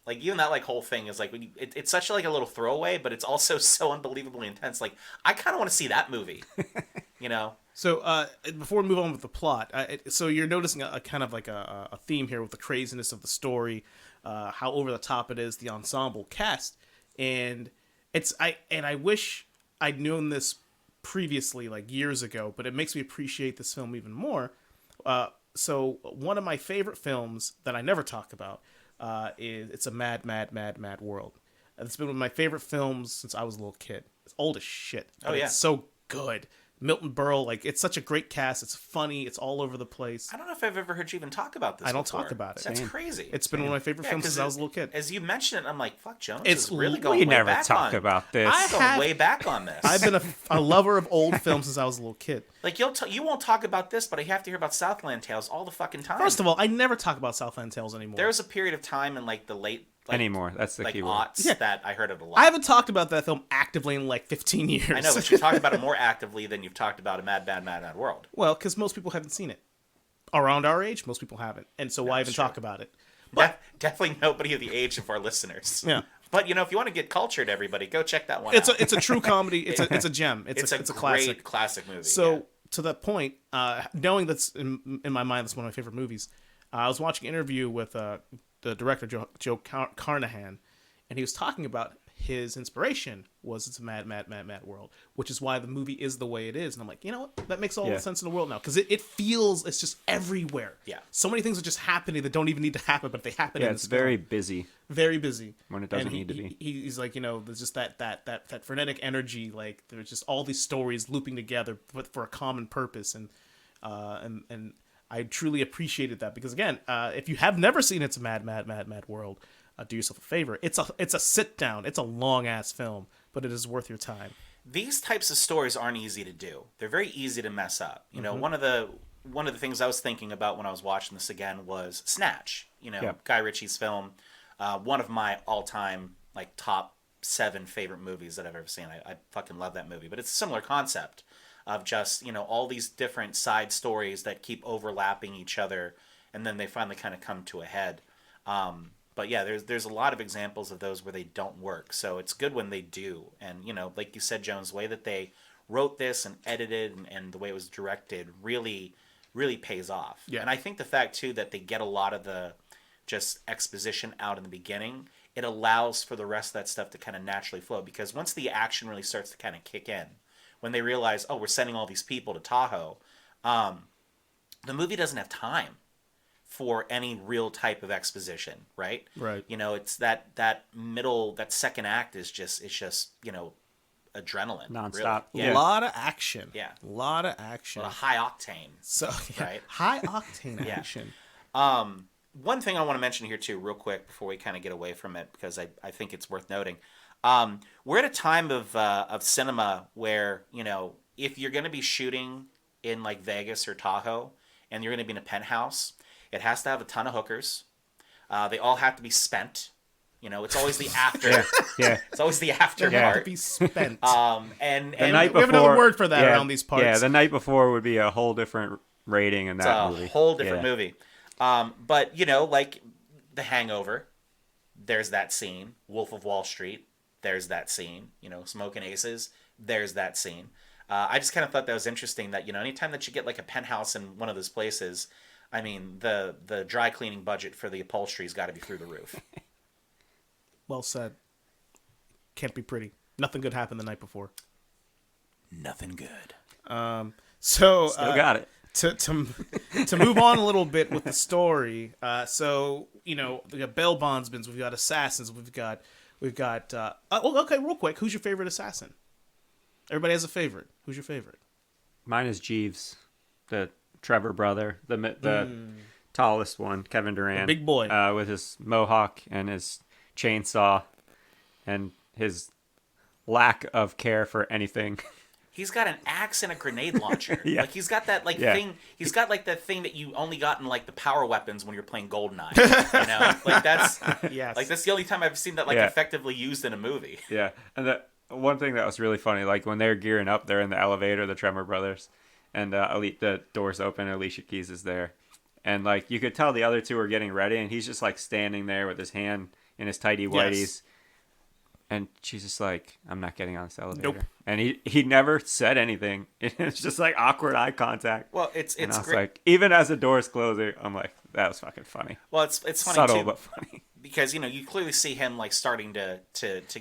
Like even that like whole thing is like it's such like a little throwaway, but it's also so unbelievably intense. Like I kind of want to see that movie. So before we move on with the plot, so you're noticing a kind of like a theme here with the craziness of the story, how over the top it is, the ensemble cast, and I wish I'd known this previously, like years ago, but it makes me appreciate this film even more. So one of my favorite films that I never talk about is It's a Mad, Mad, Mad, Mad World. It's been one of my favorite films since I was a little kid. It's old as shit. But it's so good. Milton Berle, like, it's such a great cast. It's funny. It's all over the place. I don't know if I've ever heard you even talk about this. I don't before. talk about it. That's crazy. It's been one of my favorite films since I was a little kid. As you mentioned it, I'm like, fuck, Jones It's is really we going way never back talk on. about this. I'm going way back on this. I've been a lover of old films since I was a little kid. Like you won't talk about this, but I have to hear about Southland Tales all the fucking time. First of all, I never talk about Southland Tales anymore. There was a period of time in like the late Anymore. That's the like key word. aughts that I heard it a lot. I haven't talked about that film actively in like 15 years. I know, but you talked about it more actively than you've talked about a Mad, Mad, Mad, Mad World. Well, because most people haven't seen it. Around our age, most people haven't. And so why even true. talk about it? But Definitely nobody of the age of our listeners. Yeah. But if you want to get cultured, everybody, go check that one it's out. a true comedy. It's a gem. It's a great classic. movie. So to that point, knowing that's in my mind, that's one of my favorite movies. I was watching an interview with the director Joe Carnahan, and he was talking about his inspiration was It's a Mad, Mad, Mad, Mad World, which is why the movie is the way it is. And I'm like, you know what? That makes all the sense in the world now, because it feels it's just everywhere. Yeah. So many things are just happening that don't even need to happen, but they happen. Yeah, in it's this film. very busy. Very busy When it doesn't need to be. He's like, there's just that frenetic energy. Like there's just all these stories looping together, but for a common purpose. And I truly appreciated that because again, if you have never seen It's a Mad, Mad, Mad, Mad World, do yourself a favor. It's a sit down. It's a long ass film, but it is worth your time. These types of stories aren't easy to do. They're very easy to mess up. One of the things I was thinking about when I was watching this again was Snatch. Guy Ritchie's film, one of my all-time like top 7 favorite movies that I've ever seen. I fucking love that movie. But it's a similar concept of just all these different side stories that keep overlapping each other, and then they finally kind of come to a head. But yeah, there's a lot of examples of those where they don't work. So it's good when they do. And, like you said, Jones, the way that they wrote this and edited and the way it was directed really, really pays off. Yeah. And I think the fact, too, that they get a lot of the just exposition out in the beginning it allows for the rest of that stuff to kind of naturally flow. Because once the action really starts to kind of kick in, when they realize, oh, we're sending all these people to Tahoe, the movie doesn't have time for any real type of exposition, right? Right. It's that middle, that second act is just adrenaline. Nonstop. Really. A lot of action. Yeah. A lot of action. A high octane. So Right. high octane Yeah. action. One thing I want to mention here too, real quick, before we kind of get away from it, because I think it's worth noting. We're at a time of cinema where, if you're going to be shooting in like Vegas or Tahoe and you're going to be in a penthouse, it has to have a ton of hookers. They all have to be spent. It's always the after. Yeah. It's always the after They have to part. be spent. And The night we have another before- word for that yeah, around these parts. Yeah, the night before would be a whole different rating in that it's movie. a whole different Yeah. movie. But like The Hangover, there's that scene. Wolf of Wall Street, there's that scene. Smokin' Aces, there's that scene. I just kind of thought that was interesting that anytime that you get like a penthouse in one of those places, I mean the dry cleaning budget for the upholstery's got to be through the roof. Well said. Can't be pretty. Nothing good happened the night before. Nothing good. So Still got it. to move on a little bit with the story. We got bail bondsmen, we've got assassins, we've got. Okay, real quick, who's your favorite assassin? Everybody has a favorite. Who's your favorite? Mine is Jeeves, the Trevor brother, the tallest one, Kevin Durant, The big boy. with his mohawk and his chainsaw, and his lack of care for anything. He's got an axe and a grenade launcher. Yeah. Like he's got that Yeah. thing. He's got like that thing that you only got in like the power weapons when you're playing Goldeneye. Like that's Yes. like that's the only time I've seen that like Yeah. effectively used in a movie. Yeah, and the one thing that was really funny, like when they're gearing up, they're in the elevator, the Tremor brothers, and the doors open, and Alicia Keys is there, and like you could tell the other two are getting ready, and he's just like standing there with his hand in his tighty whities. Yes. And she's just like, I'm not getting on this elevator. Nope. And he never said anything. It's just like awkward eye contact. Well, it's and I was great. like, even as the door's closing, I'm like, that was fucking funny. Well, it's funny Subtle too but funny. because you clearly see him like starting to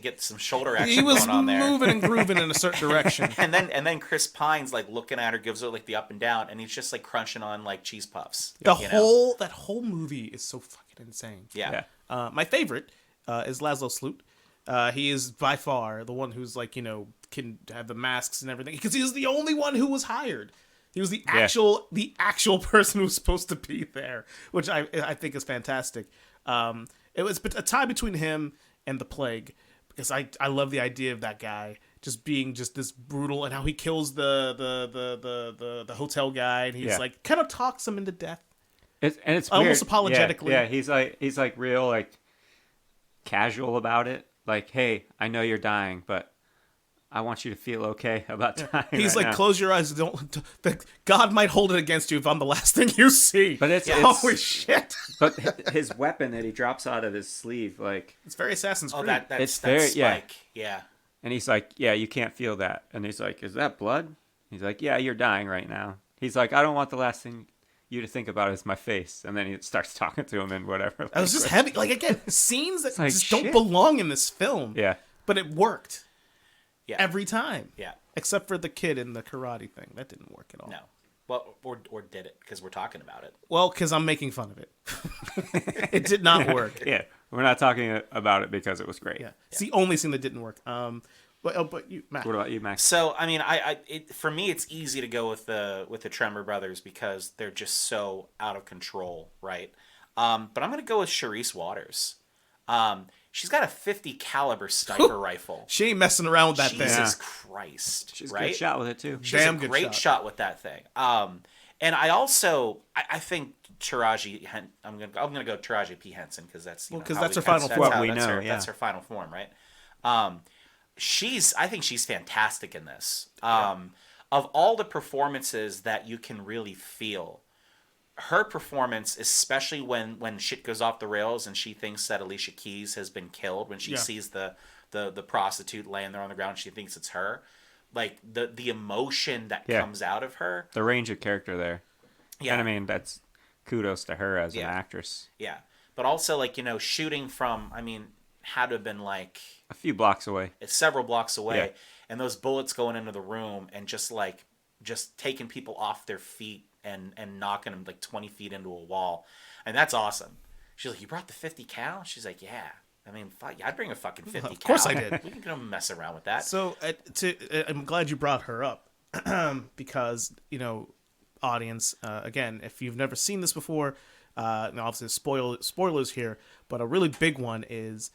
get some shoulder action He was going on there. moving and grooving in a certain direction. And then Chris Pine's like looking at her, gives her like the up and down, and he's just like crunching on like cheese puffs. That you know? whole movie is so fucking insane. Yeah. Yeah. My favorite is Laszlo Sloot. He is by far the one who's like, can have the masks and everything because he's the only one who was hired. He was the actual person who was supposed to be there, which I think is fantastic. It was a tie between him and the Plague because I love the idea of that guy just being just this brutal and how he kills the hotel guy and he's like kind of talks him into death. It's Almost weird. apologetically. Yeah, he's like real like casual about it. Like, hey, I know you're dying, but I want you to feel okay about dying. He's right like, now. close your eyes. God might hold it against you if I'm the last thing you see. But it's holy shit. But his weapon that he drops out of his sleeve, like, It's very Assassin's Oh, Creed. that's It's very- yeah. Spike. Yeah. and he's like, yeah, you can't feel that. And he's like, is that blood? He's like, yeah, you're dying right now. He's like, I don't want the last thing you to think about is my face. And then he starts talking to him and whatever. I was just heavy. Like, again, scenes that like, just don't shit. belong in this film. Yeah. But it worked Yeah. every time. Yeah. Except for the kid in the karate thing. That didn't work at all. No. Well, or did it? Because we're talking about it. Well, because I'm making fun of it. It did not work. Yeah. We're not talking about it because it was great. Yeah. It's the only scene that didn't work. But you, Matt. What about you, Max? So I mean, for me, it's easy to go with the Tremor brothers because they're just so out of control, right? But I'm gonna go with Charisse Waters. She's got a 50 caliber sniper rifle. She ain't messing around with that thing. Jesus Christ! She's a right? good shot with it, too. She's Damn a good great shot. shot with that thing. And I also I think I'm gonna go Taraji P Henson because that's Well, 'cause how that's we- her final form. What we that's know, her, yeah. that's her final form, right? I think she's fantastic in this. Of all the performances that you can really feel, her performance, especially when shit goes off the rails and she thinks that Alicia Keys has been killed, when she sees the prostitute laying there on the ground, she thinks it's her. Like the emotion that comes out of her. The range of character there. Yeah. And I mean, that's kudos to her as an Yeah. actress. Yeah. But also, like, shooting from, I mean, had to have been like A few blocks away. several blocks away, Yeah. and those bullets going into the room and just taking people off their feet and knocking them like 20 feet into a wall, and that's awesome. She's like, "You brought the 50 cal?" She's like, "Yeah." I mean, fuck, I'd bring a fucking 50 cal. Of course I did. We can go mess around with that. So I'm glad you brought her up because, audience, again, if you've never seen this before, now obviously spoilers here, but a really big one is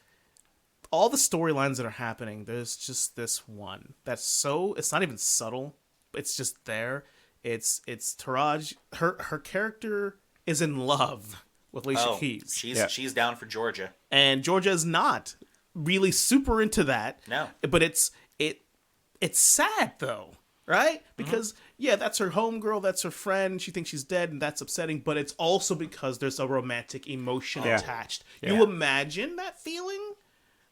all the storylines that are happening. There's just this one that's it's not even subtle. It's just there. It's Taraj. Her character is in love with Alicia Keys. She's down for Georgia. And Georgia is not really super into that. No. But it's sad though, right? Because that's her homegirl, that's her friend. She thinks she's dead, and that's upsetting. But it's also because there's a romantic emotion attached. Yeah. You imagine that feeling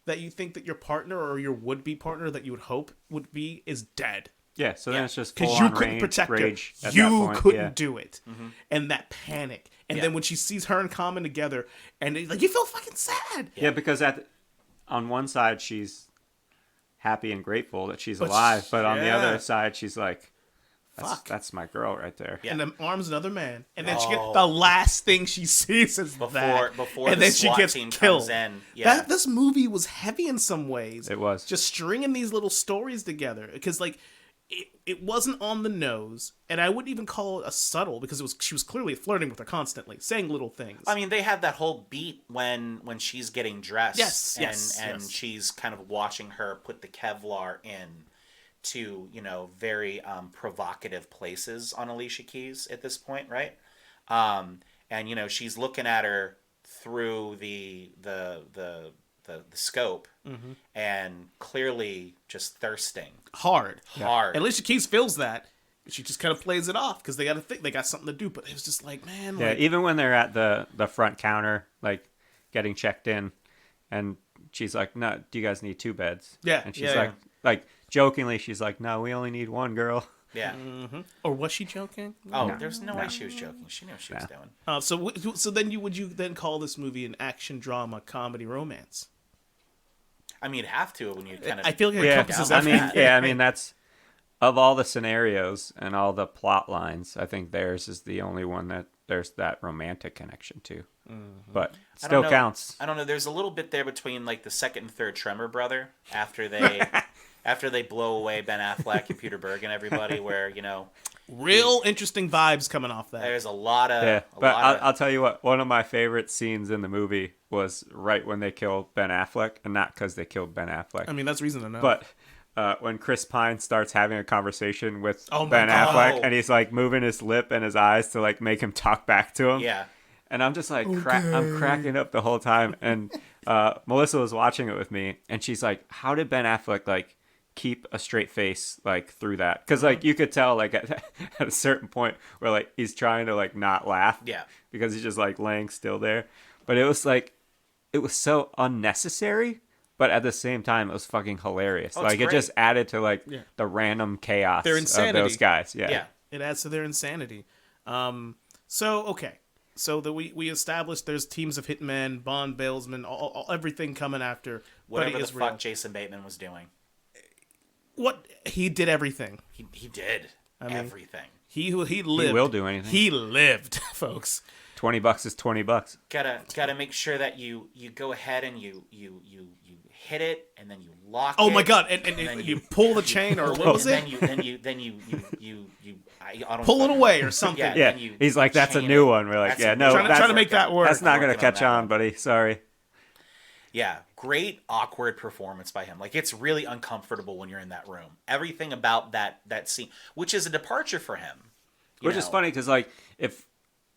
that you think that your partner or your would-be partner that you would hope would be is dead. Yeah, so then it's just Because full you on couldn't protect her. rage at that You point. couldn't do it. And that panic. And Yeah. then when she sees her and Common together, and it's like, you feel fucking sad. Yeah, because on one side she's happy and grateful that she's But alive, but on the yeah. other side she's like, Fuck. that's my girl right there. Yeah. And then arms another man. And then she gets the last thing she sees is that. Before and the then SWAT she gets team killed. comes in. Yeah. This movie was heavy in some ways. It was. Just stringing these little stories together. Because, like, it wasn't on the nose. And I wouldn't even call it a subtle, because she was clearly flirting with her constantly, saying little things. I mean, they have that whole beat when she's getting dressed. Yes, and yes. she's kind of watching her put the Kevlar in to, very provocative places on Alicia Keys at this point, right? And she's looking at her through the scope, and clearly just thirsting hard. hard. And Alicia Keys feels that. She just kind of plays it off because they got to think they got something to do. But it was just like, man, Yeah, like, even when they're at the front counter, like getting checked in, and she's like, "No, do you guys need 2 beds?" Yeah, and she's yeah, like jokingly, she's like, "No, we only need 1 girl." Yeah. or was she joking? Oh, there's no way she was joking. She knew what she was doing. So then would you then call this movie an action drama comedy romance? I mean, you'd have to when you kind of. I feel like it Yeah, encompasses I mean, everything. that's of all the scenarios and all the plot lines, I think theirs is the only one that there's that romantic connection to. But I don't still know. counts. I don't know. There's a little bit there between like the second and third Tremor brother after they blow away Ben Affleck and Peter Berg and everybody, where Real interesting vibes coming off that. there's a lot of. Yeah, a but lot of I'll tell you what. One of my favorite scenes in the movie was right when they kill Ben Affleck, and not because they killed Ben Affleck, I mean, that's reason to know. but when Chris Pine starts having a conversation with Oh my Ben God. Affleck, and he's like moving his lip and his eyes to like make him talk back to him. yeah. And I'm just like, I'm cracking up the whole time. And Melissa was watching it with me, and she's like, "How did Ben Affleck like keep a straight face like through that?" Because like you could tell like at a certain point where like he's trying to like not laugh, Yeah. because he's just like laying still there. But it was so unnecessary, but at the same time it was fucking hilarious. Oh, it's Like it great. just added to like the random chaos Their of insanity. those guys. Yeah. Yeah. it adds to their insanity. So that we established there's teams of hitmen, Bond, bailsmen, all everything coming after Whatever Buddy the Israel. fuck Jason Bateman was doing, What he did everything. he did everything. He lived. will do anything. He lived, folks. $20 is $20. Gotta make sure that you go ahead and you hit it, and then you lock Oh it. my God! And then you pull the chain, or what was it? Then you I don't Pull it fucking- away or something. Yeah. Yeah, then you he's like, "That's a chain new it. one." We're like, That's "Yeah, a no, new Trying to that's make that work. That's not gonna Working on catch that on, one. buddy. Sorry." Yeah, great awkward performance by him. Like, it's really uncomfortable when you're in that room. Everything about that scene, which is a departure for him. Which is funny because like if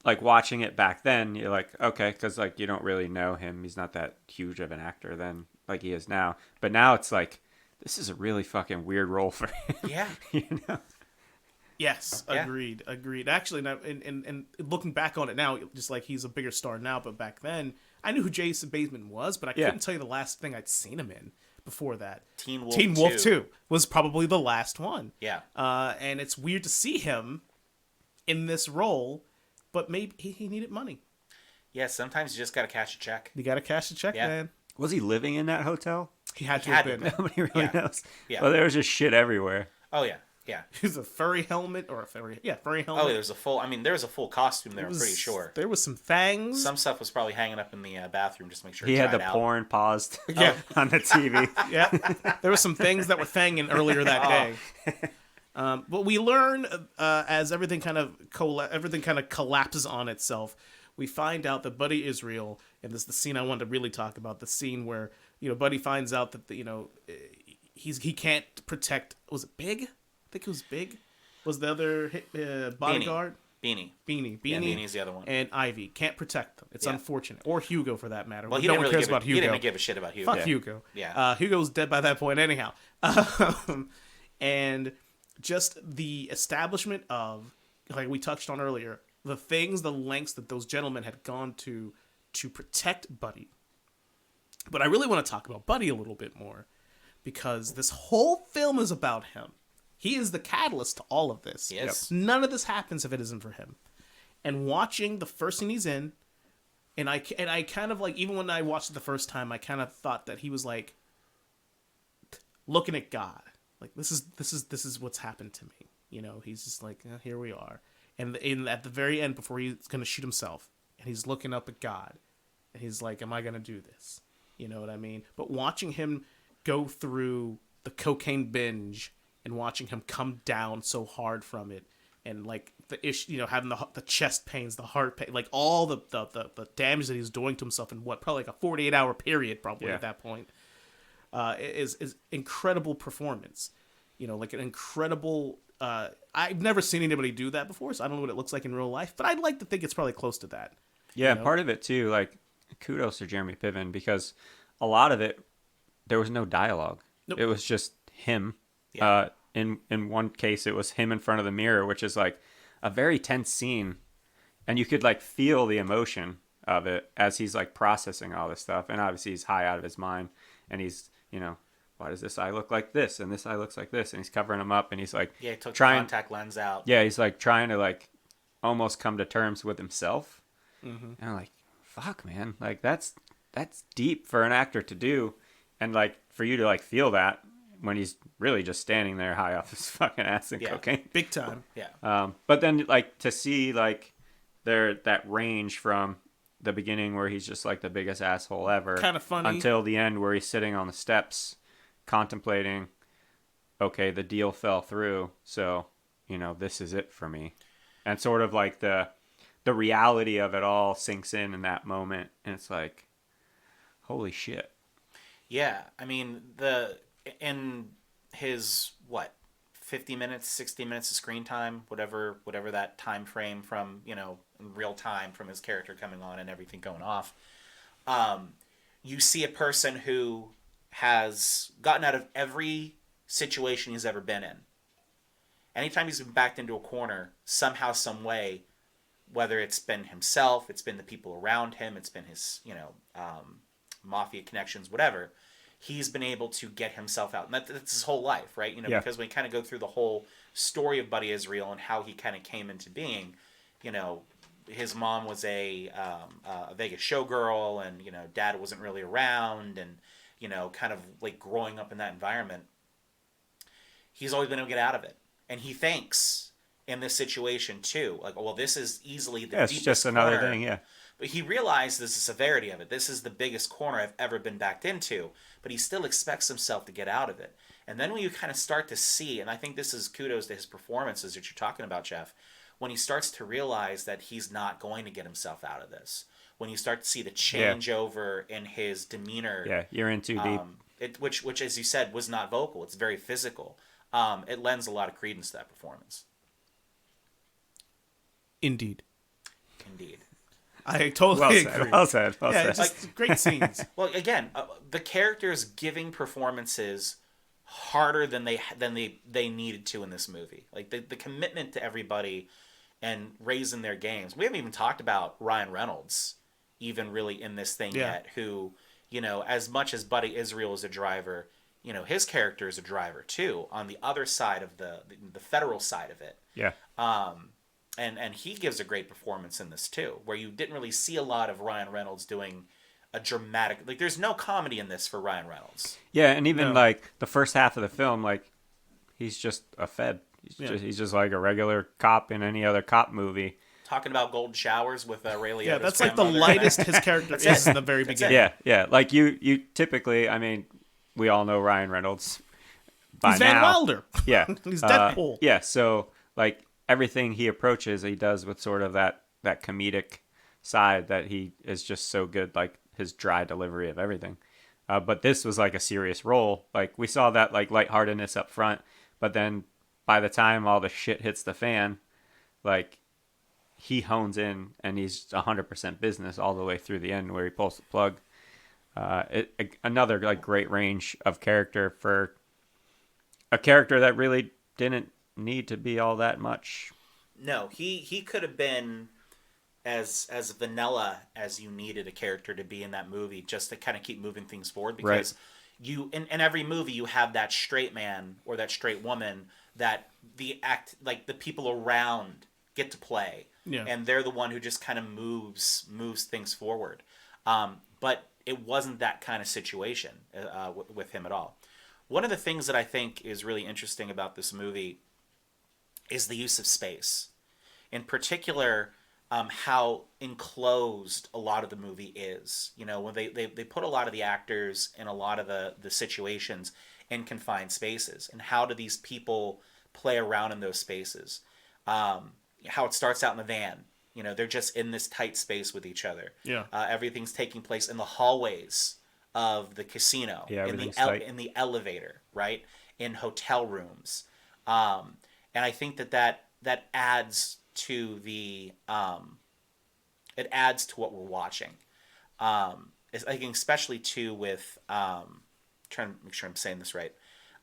like watching it back then, you're like, okay, because like you don't really know him. He's not that huge of an actor then like he is now. But now it's like this is a really fucking weird role for him. Yeah. You know? Yes, Yeah. agreed. Actually, now, and looking back on it now, just like he's a bigger star now, but back then, I knew who Jason Bateman was, but I couldn't tell you the last thing I'd seen him in before that. Teen Wolf Teen Wolf 2. 2 was probably the last one. Yeah. And it's weird to see him in this role, but maybe he needed money. Yeah, sometimes you just gotta cash a check. You got to cash the check, Yeah. man. Was he living in that hotel? He had to Had have to been. Nobody really Yeah. knows. Yeah. Well, there was just shit everywhere. Oh yeah, yeah. He's a furry helmet or a furry Oh, helmet. there's a full. I mean, there's a full costume there. I'm pretty sure. There was some fangs. Some stuff was probably hanging up in the bathroom just to make sure He it had dried the out. porn paused Yeah. on the TV. Yeah, there were some things that were fanging earlier that day. But we learn as everything kind of collapses on itself. We find out that Buddy Israel, and this is the scene I wanted to really talk about. The scene where Buddy finds out that he can't protect. Was it Big? I think it was Big. Was the other bodyguard? Beanie. Beanie. Yeah, Beanie's the other one. And Ivy can't protect them. It's Yeah. unfortunate. Or Hugo, for that matter. Well, he no didn't one really cares give about a, Hugo. He didn't give a shit about Hugo. Fuck Hugo. Yeah. Hugo's dead by that point anyhow. And just the establishment of, like we touched on earlier, the lengths that those gentlemen had gone to protect Buddy. But I really want to talk about Buddy a little bit more, because this whole film is about him. He is the catalyst to all of this. Yes. None of this happens if it isn't for him. And watching the first scene he's in, and I kind of like, even when I watched it the first time, I kind of thought that he was like looking at God, like this is what's happened to me. He's just like, here we are, and at the very end, before he's gonna shoot himself, and he's looking up at God, and he's like, am I gonna do this? You know what I mean? But watching him go through the cocaine binge and watching him come down so hard from it, and like the issue, having the chest pains, the heart pain, like all the damage that he's doing to himself in probably like a 48-hour period, probably at that point, is incredible performance. Like an incredible. I've never seen anybody do that before, so I don't know what it looks like in real life, but I'd like to think it's probably close to that. Yeah, part of it too, like, kudos to Jeremy Piven, because a lot of it, there was no dialogue. Nope. It was just him. Yeah. In one case, it was him in front of the mirror, which is like a very tense scene, and you could like feel the emotion of it as he's like processing all this stuff, and obviously he's high out of his mind, and he's why does this eye look like this, and this eye looks like this, and he's covering him up, and he's like Yeah, he took the trying contact lens out. Yeah, he's like trying to like almost come to terms with himself. Mm-hmm. And I'm like, fuck, man, like that's deep for an actor to do, and like for you to like feel that when he's really just standing there high off his fucking ass and Yeah. cocaine. Big time. Yeah. But then like to see like that range from the beginning where he's just like the biggest asshole ever, Kinda funny. until the end where he's sitting on the steps contemplating, okay, the deal fell through, so this is it for me, and sort of like the reality of it all sinks in that moment, and it's like, holy shit. Yeah, I mean, in his 50 minutes, 60 minutes of screen time, whatever that time frame from in real time from his character coming on and everything going off, you see a person who has gotten out of every situation he's ever been in. Anytime he's been backed into a corner, somehow, some way, whether it's been himself, it's been the people around him, it's been his mafia connections, whatever, he's been able to get himself out. And that's his whole life, right? Yeah. Because when we kind of go through the whole story of Buddy Israel and how he kind of came into being, his mom was a Vegas showgirl, and dad wasn't really around, and kind of like growing up in that environment, he's always been able to get out of it, and he thinks in this situation too, like, well, this is easily the It's deepest just another corner. thing, yeah. But he realizes the severity of it. This is the biggest corner I've ever been backed into, but he still expects himself to get out of it. And then when you kind of start to see, and I think this is kudos to his performances that you're talking about, Jeff, when he starts to realize that he's not going to get himself out of this, when you start to see the changeover in his demeanor. Yeah, you're in too deep. Which, as you said, was not vocal. It's very physical. It lends a lot of credence to that performance. Indeed. Indeed. I totally Well agree. said. Well said. Well Yeah, said. just great scenes. Well, again, the characters giving performances harder than they needed to in this movie. Like the commitment to everybody and raising their games. We haven't even talked about Ryan Reynolds even really in this thing yet, who, as much as Buddy Israel is a driver, his character is a driver too on the other side of the federal side of it. Yeah. And he gives a great performance in this too, where you didn't really see a lot of Ryan Reynolds doing a dramatic, like there's no comedy in this for Ryan Reynolds. Yeah, and even No. like the first half of the film, like he's just a Fed. Yeah. He's just like a regular cop in any other cop movie. Talking about golden showers with Ray Liotta's Yeah, that's like the grandmother in lightest there. his character That's is it. in the very That's beginning. it. Yeah. Like you typically, I mean, we all know Ryan Reynolds by He's Van now. Wilder. Yeah, He's Deadpool. Yeah, so like everything he approaches, he does with sort of that comedic side that he is just so good, like his dry delivery of everything. But this was like a serious role. Like we saw that like lightheartedness up front, but then by the time all the shit hits the fan, like he hones in and he's 100% business all the way through the end where he pulls the plug. Another like great range of character for a character that really didn't need to be all that much. No, he could have been as vanilla as you needed a character to be in that movie, just to kind of keep moving things forward. Because you in every movie you have that straight man or that straight woman that the people around get to play, and they're the one who just kind of moves things forward. But it wasn't that kind of situation with him at all. One of the things that I think is really interesting about this movie is the use of space. In particular, how enclosed a lot of the movie is. You know, when they put a lot of the actors in a lot of the situations in confined spaces. And how do these people play around in those spaces? How it starts out in the van. You know, they're just in this tight space with each other. Yeah. Everything's taking place in the hallways of the casino, Yeah, in everything's in the elevator, right? In hotel rooms. And I think that adds to the it adds to what we're watching. I think especially too with trying to make sure I'm saying this right.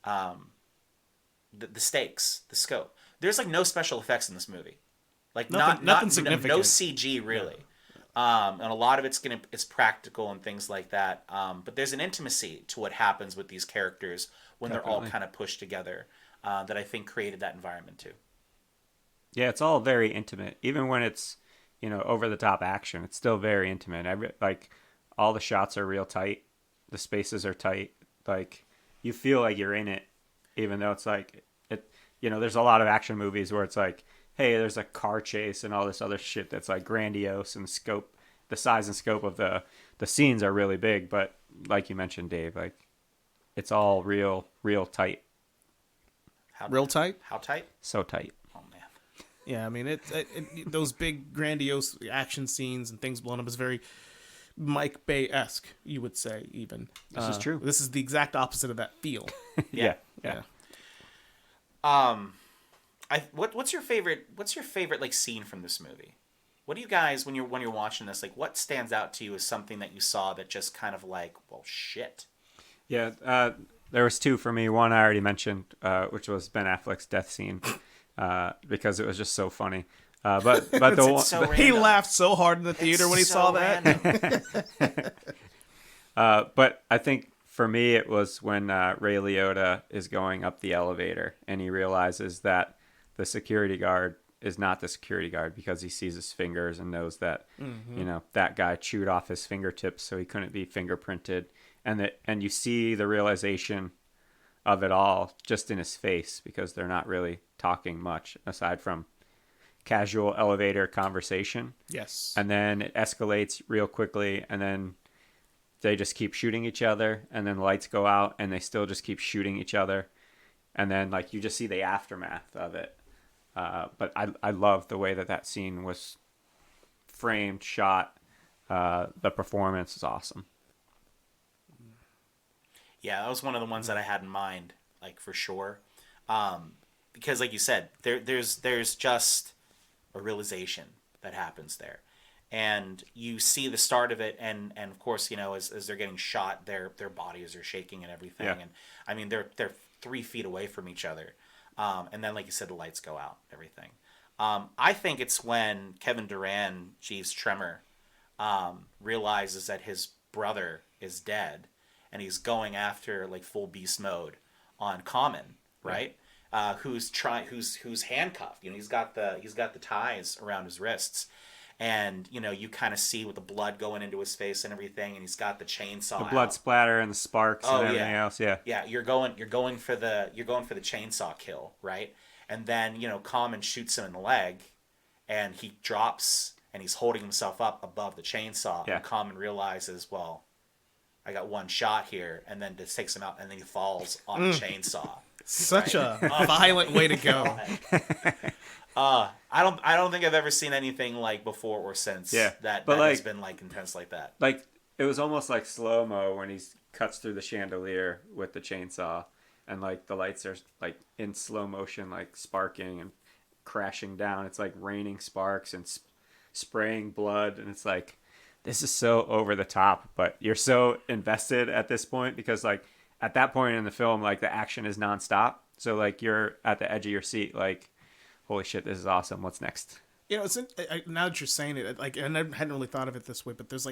The stakes, the scope. There's like no special effects in this movie. Like Nothing significant. No CG really. And a lot of it's practical and things like that. But there's an intimacy to what happens with these characters when they're all kind of pushed together that I think created that environment too. Yeah, it's all very intimate. Even when it's, over the top action, it's still very intimate. Like all the shots are real tight. The spaces are tight. Like you feel like you're in it, even though it's like it. There's a lot of action movies where it's like, hey, there's a car chase and all this other shit that's like grandiose and the size and scope of the scenes are really big. But like you mentioned, Dave, like it's all real tight. Real tight? How tight? So tight. Oh man. Yeah, I mean, those big, grandiose action scenes and things blown up is very Mike Bay-esque, you would say, even. This is true. This is the exact opposite of that feel. Yeah. What's your favorite like scene from this movie? What do you guys when you're watching this, like what stands out to you as something that you saw that just kind of like, well, shit? Yeah, there was two for me. One I already mentioned, which was Ben Affleck's death scene, because it was just so funny. But the one, so He random. laughed so hard in the theater when he So saw that. random. but I think for me it was when Ray Liotta is going up the elevator and he realizes that the security guard is not the security guard because he sees his fingers and knows that that guy chewed off his fingertips so he couldn't be fingerprinted, and you see the realization of it all just in his face because they're not really talking much aside from casual elevator conversation. Yes. And then it escalates real quickly, and then they just keep shooting each other, and then the lights go out and they still just keep shooting each other, and then like you just see the aftermath of it. But I love the way that scene was framed, shot. The performance is awesome. Yeah, that was one of the ones that I had in mind, like for sure. Because like you said, there's just a realization that happens there. And you see the start of it, and of course, as they're getting shot, their bodies are shaking and everything. Yeah. And I mean, they're 3 feet away from each other. And then, like you said, the lights go out, everything. I think it's when Kevin Durant, Jeeves Tremor, realizes that his brother is dead, and he's going after like full beast mode on Common, right? Who's handcuffed. He's got the ties around his wrists, and you kind of see with the blood going into his face and everything, and he's got the chainsaw. The blood out. splatter and the sparks Oh, and everything yeah. else. Yeah. Yeah, you're going for the chainsaw kill, right? And then Common shoots him in the leg, and he drops, and he's holding himself up above the chainsaw. Yeah. And Common realizes, well, I got one shot here, and then just takes him out, and then he falls on the chainsaw. Such a violent way to go. I don't think I've ever seen anything like before or since Yeah, that but has like- been like intense like that. Like it was almost like slow mo when he cuts through the chandelier with the chainsaw, and like the lights are like in slow motion, like sparking and crashing down. It's like raining sparks and spraying blood, and it's like this is so over the top, but you're so invested at this point because like at that point in the film, like the action is nonstop. So like you're at the edge of your seat, like holy shit, this is awesome. What's next? It's now that you're saying it, like, and I hadn't really thought of it this way, but there's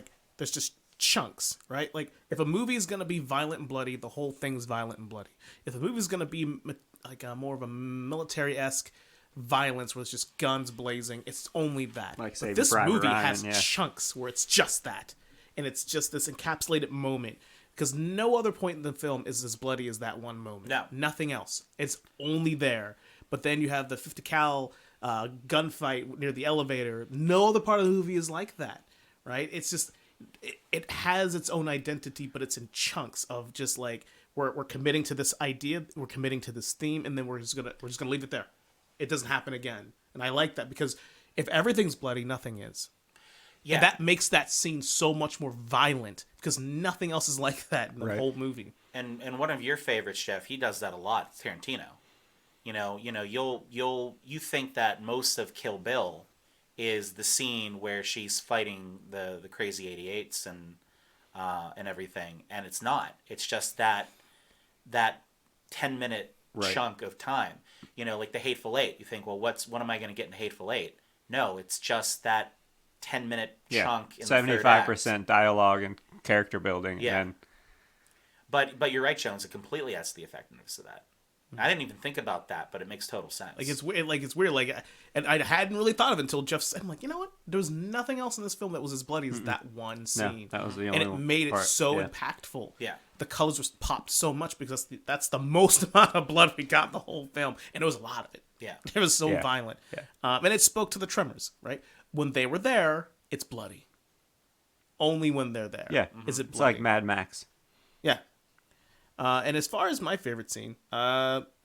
just chunks, right? Like, if a movie is gonna be violent and bloody, the whole thing's violent and bloody. If a movie is gonna be like more of a military-esque violence where it's just guns blazing, it's only that. Like, But Saving this Private movie Ryan, has yeah. chunks where it's just that, and it's just this encapsulated moment. Because no other point in the film is as bloody as that one moment. No. Nothing else. It's only there. But then you have the 50 cal gunfight near the elevator. No other part of the movie is like that, right? It's just it has its own identity, but it's in chunks of just like we're committing to this idea, we're committing to this theme, and then we're just gonna leave it there. It doesn't happen again, and I like that because if everything's bloody, nothing is. Yeah, And that makes that scene so much more violent because nothing else is like that in the Right. whole movie. and one of your favorites, Jeff, he does that a lot. It's Tarantino. You think that most of Kill Bill is the scene where she's fighting the crazy 88s and everything, and it's not. It's just that 10-minute Right. chunk of time. Like the Hateful Eight. You think, well, what am I going to get in Hateful Eight? No, it's just that 10-minute Yeah, chunk in the 75% dialogue and character building. Yeah. And But you're right, Jones. It completely adds to the effectiveness of that. I didn't even think about that, but it makes total sense. Like it's weird. And I hadn't really thought of it until Jeff said, "I'm like, you know what? There's nothing else in this film that was as bloody as that one scene." that was the and only it made it part, so yeah. impactful. Yeah. The colors just popped so much because that's the most amount of blood we got in the whole film, and it was a lot of it. Yeah. It was so Yeah. violent. Yeah. And it spoke to the Tremors, right? When they were there, it's bloody. Only when they're there, Yeah, is it it's bloody? like Mad Max. Yeah. And as far as my favorite scene,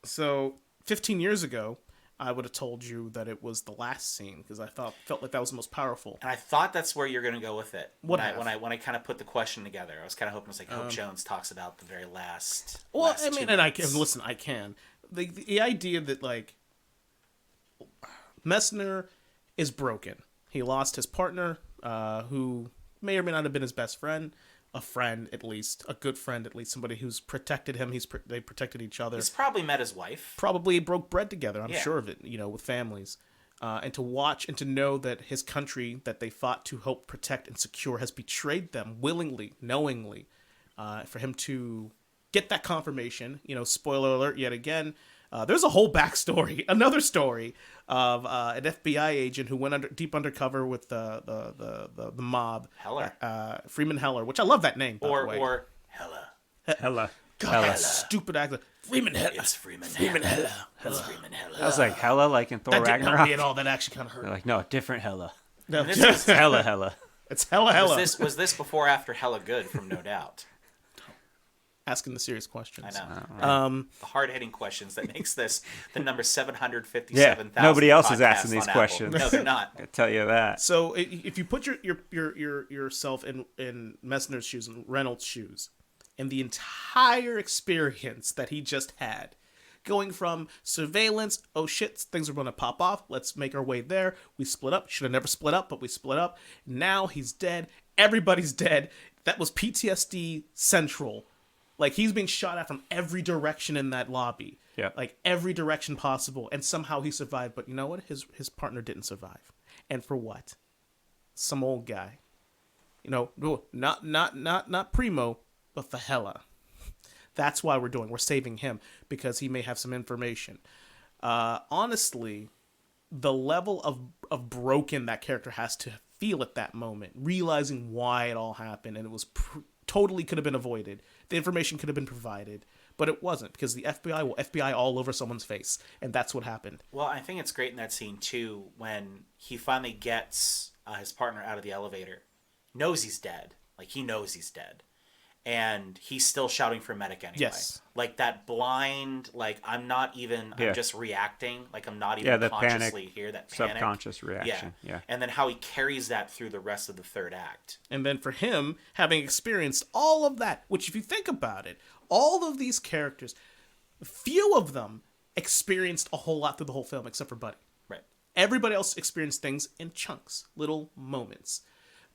so 15 years ago, I would have told you that it was the last scene because I felt like that was the most powerful. And I thought that's where you're going to go with it. What when have? I kind of put the question together, I was kind of hoping it's like, Hope Jones talks about the very last. Well, last I 2 mean, and I minutes. can listen. I can. The idea that like Messner is broken. He lost his partner, who may or may not have been his best friend, a friend at least, a good friend at least, somebody who's protected him. They protected each other. He's probably met his wife. Probably broke bread together. I'm Yeah. sure of it. With families. And to watch and to know that his country that they fought to help protect and secure has betrayed them willingly, knowingly, for him to get that confirmation, spoiler alert yet again, there's a whole backstory, another story of an FBI agent who went deep undercover with the mob. Heller. Freeman Heller, which I love that name, by the way. Or Hella. Hella. God, Hella. that stupid accent. Freeman Heller. It's Freeman Freeman Hella. Heller. It's Freeman Hella. I was like Hella, like in Thor That didn't help Ragnarok. me at all. That actually kind of hurt. They're like, no, different Hella. No, this is- Hella, Hella. it's Hella. Was this before or after Hella Good from No Doubt? Asking the serious questions. I know. The hard-hitting questions that makes this the number 757,000. Yeah, nobody else is podcast asking these on Apple. questions. No, they're not. I tell you that. So if you put yourself in Messner's shoes and Reynolds' shoes, and the entire experience that he just had, going from surveillance, oh shit, things are going to pop off, let's make our way there, we split up, should have never split up, but we split up, now he's dead, everybody's dead, that was PTSD central. Like, he's being shot at from every direction in that lobby. Yeah. Like, every direction possible, and somehow he survived, but you know what? His partner didn't survive. And for what? Some old guy. Not Primo, but for Hella. That's why we're saving him, because he may have some information. Honestly, the level of broken that character has to feel at that moment, realizing why it all happened, and it was totally could have been avoided. The information could have been provided, but it wasn't, because the FBI will FBI all over someone's face, and that's what happened. Well, I think it's great in that scene too when he finally gets his partner out of the elevator, knows he's dead, like he knows he's dead, and he's still shouting for a medic anyway. Yes. Like that blind, like I'm just reacting, like I'm not even Yeah, the consciously panic, here, that panic. subconscious reaction. Yeah. And then how he carries that through the rest of the third act. And then for him, having experienced all of that, which if you think about it, all of these characters, few of them experienced a whole lot through the whole film except for Buddy. Right. Everybody else experienced things in chunks, little moments.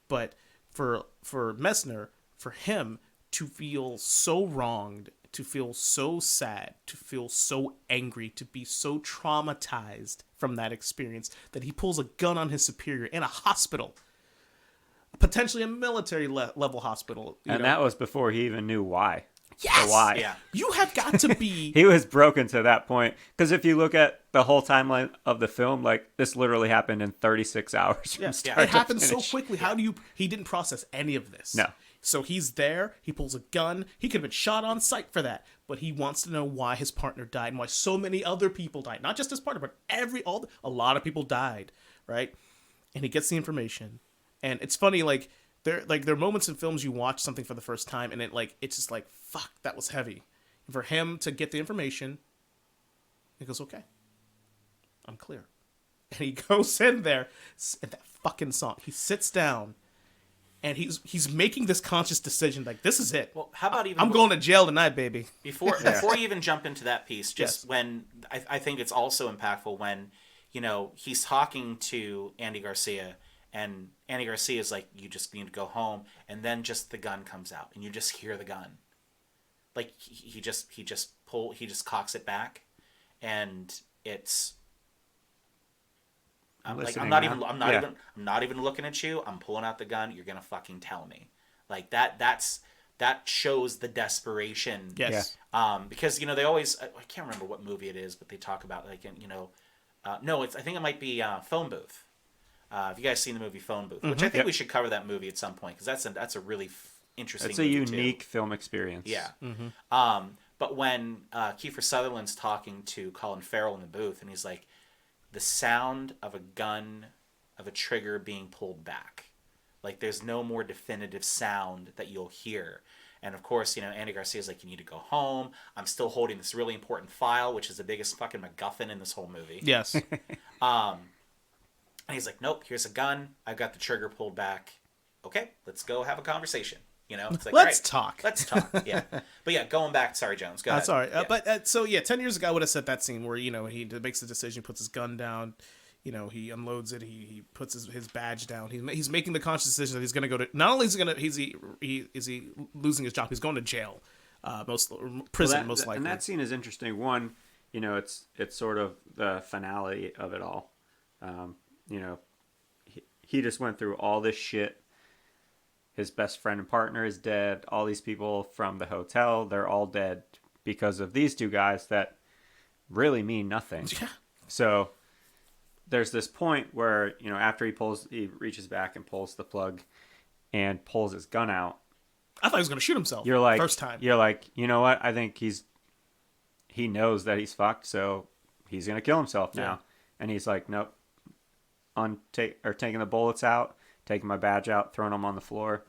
But for Messner, for him to feel so wronged, to feel so sad, to feel so angry, to be so traumatized from that experience that he pulls a gun on his superior in a hospital, potentially a military level hospital. And that was before he even knew why. Yes! The why. Yeah. You have got to be... He was broken to that point. Because if you look at the whole timeline of the film, like, this literally happened in 36 hours. From Yes, start it to happened so finish. quickly. He didn't process any of this. No. So he's there, he pulls a gun, he could have been shot on sight for that, but he wants to know why his partner died and why so many other people died. Not just his partner, but a lot of people died, right? And he gets the information. And it's funny, there are moments in films you watch something for the first time and it's just like, fuck, that was heavy. And for him to get the information, he goes, okay, I'm clear. And he goes in there, and that fucking song, he sits down, and he's making this conscious decision, like, this is it. Well, how about even... I'm going to jail tonight, baby. Before you even jump into that piece, just when... I think it's also impactful when, he's talking to Andy Garcia, and Andy Garcia is like, you just need to go home, and then just the gun comes out, and you just hear the gun. Like, he just cocks it back, and it's... I'm not even looking at you. I'm pulling out the gun. You're gonna fucking tell me, like that shows the desperation. Yes. Because they always, I can't remember what movie it is, but they talk about I think it might be Phone Booth. Have you guys seen the movie Phone Booth? Which I think we should cover that movie at some point, because that's a really interesting. It's a movie unique too. film experience. Yeah. But when Kiefer Sutherland's talking to Colin Farrell in the booth, and he's like, the sound of a gun, of a trigger being pulled back. Like, there's no more definitive sound that you'll hear. And, of course, Andy Garcia's like, you need to go home. I'm still holding this really important file, which is the biggest fucking MacGuffin in this whole movie. Yes. And he's like, nope, here's a gun. I've got the trigger pulled back. Okay, let's go have a conversation. It's like, Let's right, talk. Let's talk. Yeah. But yeah, going back. Sorry, Jones. Go ahead. Sorry. Yeah. 10 years ago, I would have said that scene where, he makes the decision, puts his gun down, he unloads it, he puts his badge down. He's making the conscious decision that he's going to go to, not only is he losing his job, he's going to jail, prison, most likely. And that scene is interesting. One, it's sort of the finale of it all. He just went through all this shit. His best friend and partner is dead. All these people from the hotel, they're all dead because of these two guys that really mean nothing. Yeah. So there's this point where, after he reaches back and pulls the plug and pulls his gun out. I thought he was going to shoot himself. You're like, first time. You're like, you know what? I think he knows that he's fucked, so he's going to kill himself now. Yeah. And he's like, nope. Taking the bullets out, taking my badge out, throwing them on the floor.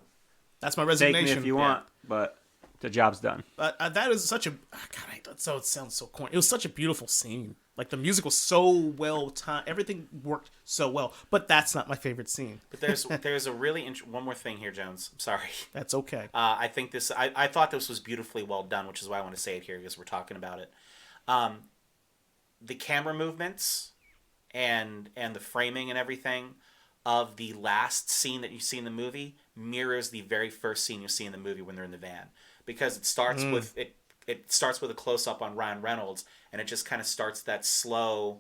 That's my resignation. Take me if you want, but the job's done. That is such a... God, it sounds so corny. It was such a beautiful scene. Like, the music was so well timed. Everything worked so well. But that's not my favorite scene. But there's a really one more thing here, Jones. I'm sorry. That's okay. I think this... I thought this was beautifully well done, which is why I want to say it here, because we're talking about it. The camera movements and the framing and everything of the last scene that you see in the movie mirrors the very first scene you see in the movie when they're in the van, because it starts with it starts with a close up on Ryan Reynolds, and it just kind of starts that slow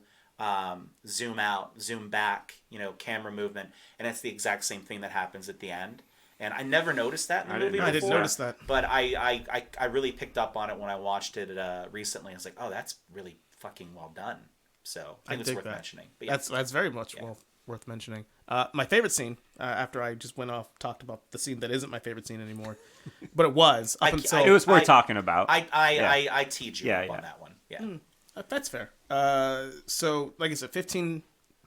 zoom out, zoom back, camera movement, and it's the exact same thing that happens at the end. And I never noticed that in the movie before. I didn't notice that, but I really picked up on it when I watched it recently. I was like, oh, that's really fucking well done. So I think it's worth mentioning. But yeah. That's very much well. worth mentioning. My favorite scene, after I just went off, talked about the scene that isn't my favorite scene anymore, but it was up until... It was worth talking about. I teed you up Yeah. on that one. Yeah. That's fair. So, like I said, 15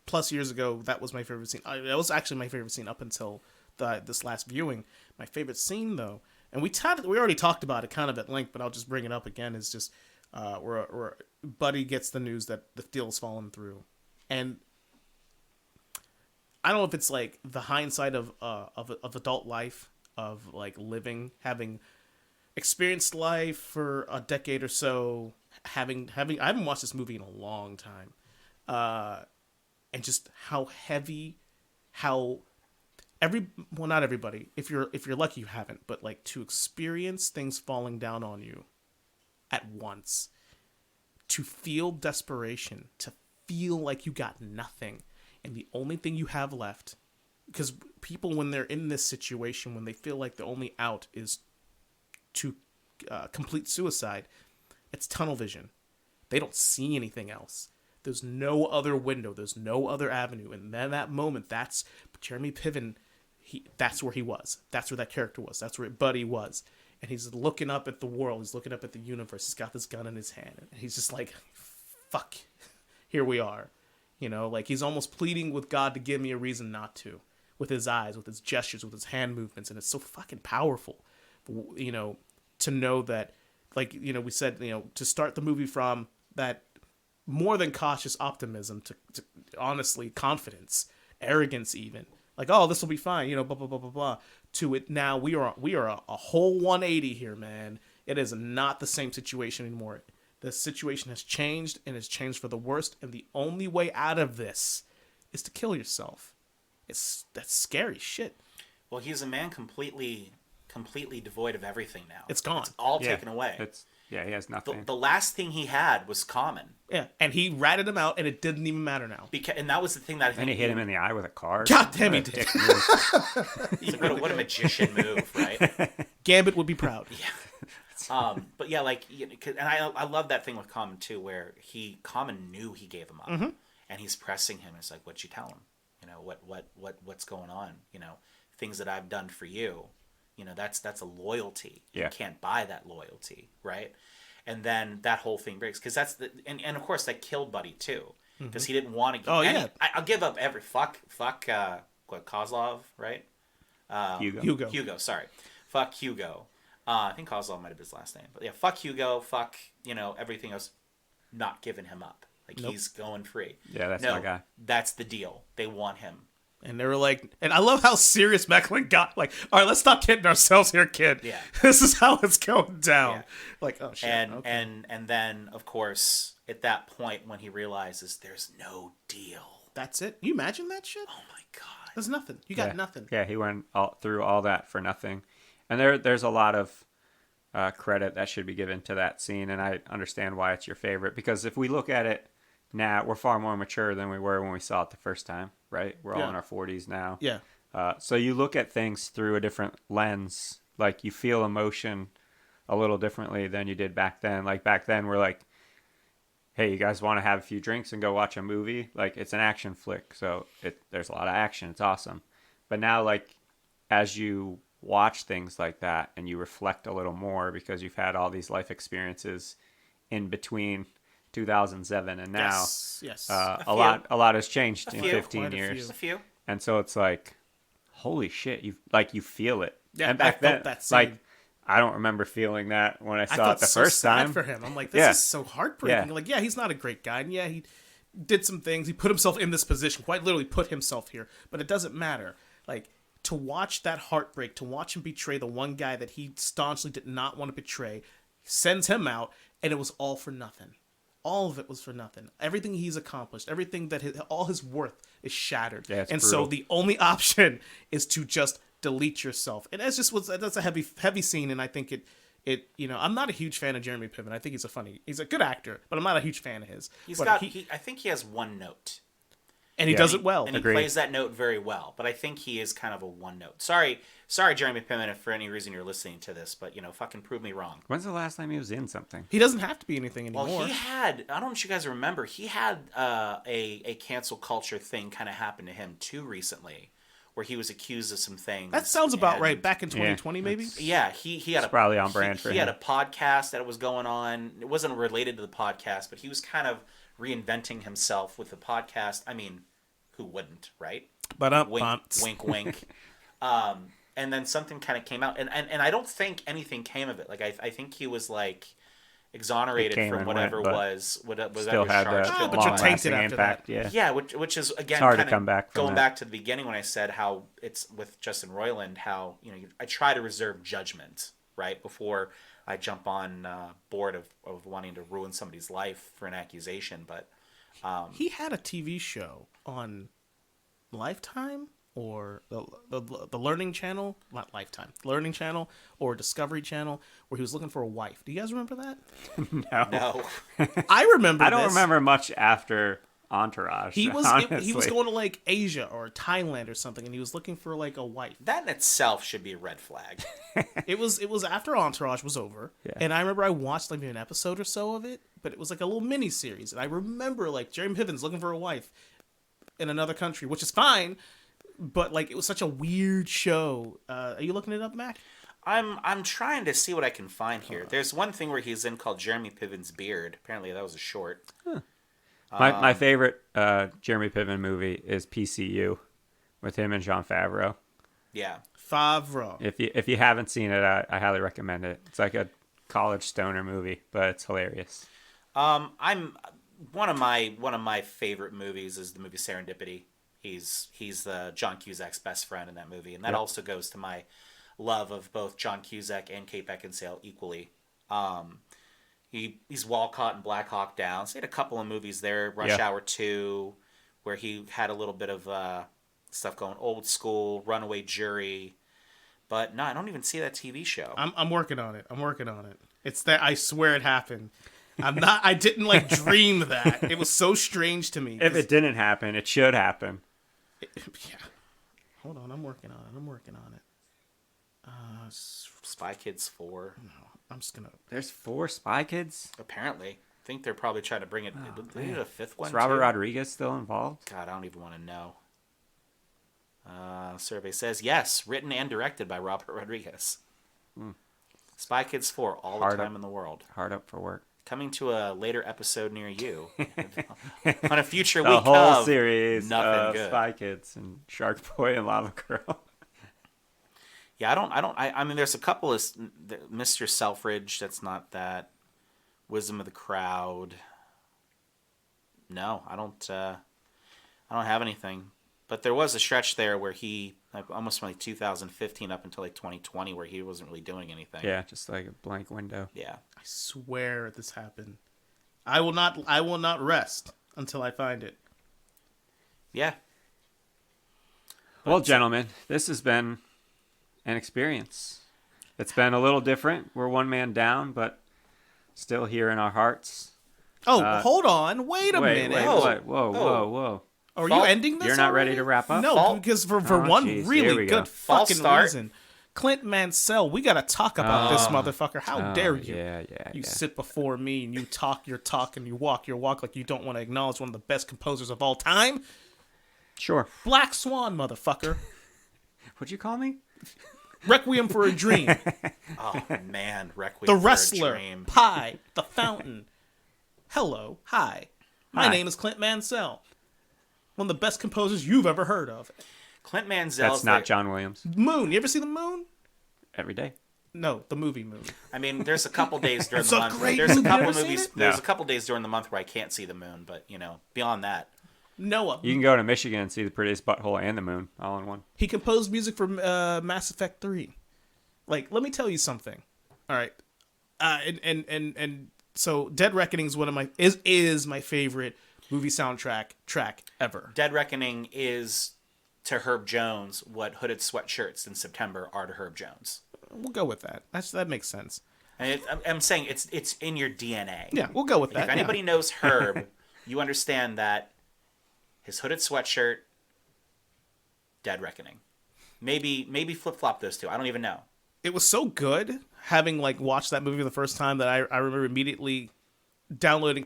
plus years ago, that was my favorite scene. That was actually my favorite scene up until this last viewing. My favorite scene, though, and we already talked about it kind of at length, but I'll just bring it up again, is just where Buddy gets the news that the deal's fallen through. And I don't know if it's like the hindsight of adult life, of like living, having experienced life for a decade or so, having I haven't watched this movie in a long time, and just how heavy, well, not everybody, if you're lucky you haven't, but like to experience things falling down on you at once, to feel desperation, to feel like you got nothing, and the only thing you have left, because people, when they're in this situation, when they feel like the only out is to complete suicide, it's tunnel vision. They don't see anything else. There's no other window. There's no other avenue. And then that moment, that's Jeremy Piven. That's where he was. That's where that character was. That's where Buddy was. And he's looking up at the world. He's looking up at the universe. He's got this gun in his hand. And he's just like, fuck, here we are. You know, like he's almost pleading with God to give me a reason not to. With his eyes, with his gestures, with his hand movements. And it's so fucking powerful, you know, to know that, like, you know, we said, you know, to start the movie from that more than cautious optimism to honestly confidence, arrogance even. Like, oh, this will be fine, you know, blah, blah, blah, blah, blah. To it now, we are a whole 180 here, man. It is not the same situation anymore. The situation has changed, and it's changed for the worst, and the only way out of this is to kill yourself. That's scary shit. Well, he's a man completely devoid of everything now. It's gone. It's all taken away. He has nothing. The last thing he had was Common. Yeah, and he ratted him out, and it didn't even matter now. And that was the thing that I think... And he hit him in the eye with a car. God damn, he did. What a magician move, right? Gambit would be proud. Yeah. But yeah, like, and I love that thing with Common too, where Common knew he gave him up, and he's pressing him. It's like, what'd you tell him? You know, what's going on? You know, things that I've done for you. You know, that's a loyalty. Yeah. You can't buy that loyalty, right? And then that whole thing breaks, because that's and of course that killed Buddy too, because he didn't want to. I'll give up every fuck Kozlov, right? Hugo. Sorry, fuck Hugo. I think Kozlov might have been his last name, but yeah, fuck Hugo. Fuck, you know, everything else. Not giving him up. Like, he's going free. Yeah, that's my guy. That's the deal. They want him. And they were like, and I love how serious Mecklin got. Like, all right, let's stop kidding ourselves here, kid. Yeah. This is how it's going down. Yeah. Like, oh shit. And then, of course, at that point when he realizes there's no deal. That's it. You imagine that shit? Oh my god. There's nothing. You got nothing. Yeah, he went through all that for nothing. And there's a lot of credit that should be given to that scene, and I understand why it's your favorite, because if we look at it now, we're far more mature than we were when we saw it the first time, right? We're all in our 40s now. Yeah. So you look at things through a different lens. Like, you feel emotion a little differently than you did back then. Like, back then, we're like, hey, you guys want to have a few drinks and go watch a movie? Like, it's an action flick, so there's a lot of action. It's awesome. But now, like, as you watch things like that and you reflect a little more because you've had all these life experiences in between 2007 and now, yes. a lot has changed in 15 years. A few. And so it's like, holy shit, you feel it. Yeah, and back I then, felt that same. like, I don't remember feeling that when I saw it the so first sad time. for him. I'm like, this is so heartbreaking. Yeah. Like, yeah, he's not a great guy, and yeah, he did some things. He put himself in this position, quite literally put himself here. But it doesn't matter. Like, to watch that heartbreak, to watch him betray the one guy that he staunchly did not want to betray, sends him out, and it was all for nothing. All of it was for nothing. Everything he's accomplished, everything that all his worth is shattered. Yeah, it's and brutal. so the only option is to just delete yourself. And that's a heavy scene, and I think it you know, I'm not a huge fan of Jeremy Piven. I think he's a good actor, but I'm not a huge fan of his. I think he has one note. And he Yeah. does it well. And he Agreed. plays that note very well. But I think he is kind of a one note. Sorry, Jeremy Piven, if for any reason you're listening to this, but fucking prove me wrong. When's the last time he was in something? He doesn't have to be anything anymore. Well, he had, I don't know if you guys remember, he had a cancel culture thing kind of happen to him too recently, where he was accused of some things. That sounds about and- right. Back in 2020, maybe? Yeah, he had It's probably on brand for he had him. a podcast that was going on. It wasn't related to the podcast, but he was kind of reinventing himself with the podcast. I mean, who wouldn't, right? But Wink, wink, wink. And then something kind of came out, and I don't think anything came of it. Like I think he was like exonerated came from and whatever went, but was whatever Still had charged the him. but you're on. tainted long-lasting after impact. that. Yeah. Yeah, which is again hard to kinda come back from going that. back to the beginning when I said how it's with Justin Roiland, how I try to reserve judgment right before I jump on board of wanting to ruin somebody's life for an accusation. But He had a TV show on Lifetime or the Learning Channel, not Lifetime, Learning Channel or Discovery Channel, where he was looking for a wife. Do you guys remember that? no, I remember. I don't this. remember much after Entourage. He was honestly. he was going to like Asia or Thailand or something, and he was looking for like a wife. that in itself should be a red flag. It was after Entourage was over, Yeah. and I remember I watched like maybe an episode or so of it, but it was like a little mini series, and I remember like Jeremy Piven's looking for a wife in another country, which is fine, but like it was such a weird show. Are you looking it up, Mac? I'm trying to see what I can find here. There's one thing where he's in called Jeremy Piven's Beard. Apparently that was a short. My favorite Jeremy Piven movie is PCU with him and Jean Favreau. Yeah. Favreau. If you haven't seen it, I highly recommend it. It's like a college stoner movie, but it's hilarious. I'm one of my favorite movies is the movie Serendipity. He's John Cusack's best friend in that movie, and that Yep. also goes to my love of both John Cusack and Kate Beckinsale equally. He's Walcott and Black Hawk Down. So he had a couple of movies there, Rush Yeah. Hour 2, where he had a little bit of stuff going, Old School, Runaway Jury. But no, I don't even see that TV show. I'm working on it. I'm working on it. It's that I swear it happened. I didn't like dream that. It was so strange to me. If it didn't happen, it should happen. Yeah. Hold on, I'm working on it. Spy Kids 4. I'm just gonna. There's 4 Spy Kids. Apparently. I think they're probably trying to bring it. They need a fifth one. Is Robert too? Rodriguez still involved? God, I don't even want to know. Survey says yes, written and directed by Robert Rodriguez. Spy Kids 4, all Hard the time up. in the world. Hard up for work. Coming to a later episode near you. On a future The week whole of series Nothing of Good. Spy Kids and Shark Boy and Lava Girl. Yeah, I mean, there's a couple of Mr. Selfridge. That's not that. Wisdom of the Crowd. No, I don't have anything. But there was a stretch there where he, like, almost from like 2015 up until like 2020, where he wasn't really doing anything. Yeah, just like a blank window. Yeah. I swear this happened. I will not rest until I find it. Yeah. Well, gentlemen, this has been an experience. It's been a little different. We're one man down, but still here in our hearts. Oh, hold on. Wait a minute. Wait, Oh. what? Whoa, Oh. whoa, whoa. Are you ending this? You're not ready already? to wrap up? No, Fault- because for Oh, one geez. Here really we go. good False fucking start. reason. Clint Mansell, we gotta talk about this motherfucker. How dare you? Yeah. You sit before me and you talk your talk and you walk your walk like you don't want to acknowledge one of the best composers of all time. Sure. Black Swan, motherfucker. What'd you call me? Requiem for a Dream. Oh man, Requiem The for a Wrestler. Dream. Pie. The Fountain. Hello. Hi. My Hi. name is Clint Mansell. One of the best composers you've ever heard of. Clint Mansell's That's not John Williams. Moon. You ever see The Moon? Every day. No, the movie Moon. I mean, there's a couple days during It's the a month. great There's a movie. couple You ever seen movies. it? There's No. a couple days during the month where I can't see the moon, but beyond that, Noah. You can go to Michigan and see the prettiest butthole and the moon all in one. He composed music for Mass Effect 3. Like, let me tell you something. All right. And so Dead Reckoning is one of my is my favorite movie soundtrack track ever. Dead Reckoning is to Herb Jones what Hooded Sweatshirts in September are to Herb Jones. We'll go with that. That makes sense. And I'm saying it's in your DNA. Yeah, we'll go with Like, that. if anybody knows Herb, you understand that his hooded sweatshirt, Dead Reckoning. Maybe flip-flop those two. I don't even know. It was so good having like watched that movie for the first time that I remember immediately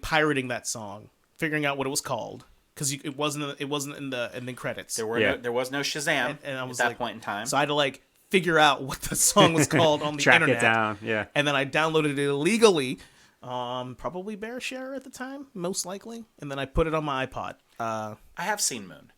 pirating that song, figuring out what it was called because it wasn't in the credits. There was no Shazam and I at was that like, point in time. So I had to like figure out what the song was called on the Track internet. it down, yeah. And then I downloaded it illegally, probably BearShare at the time, most likely. And then I put it on my iPod. I have seen Moon.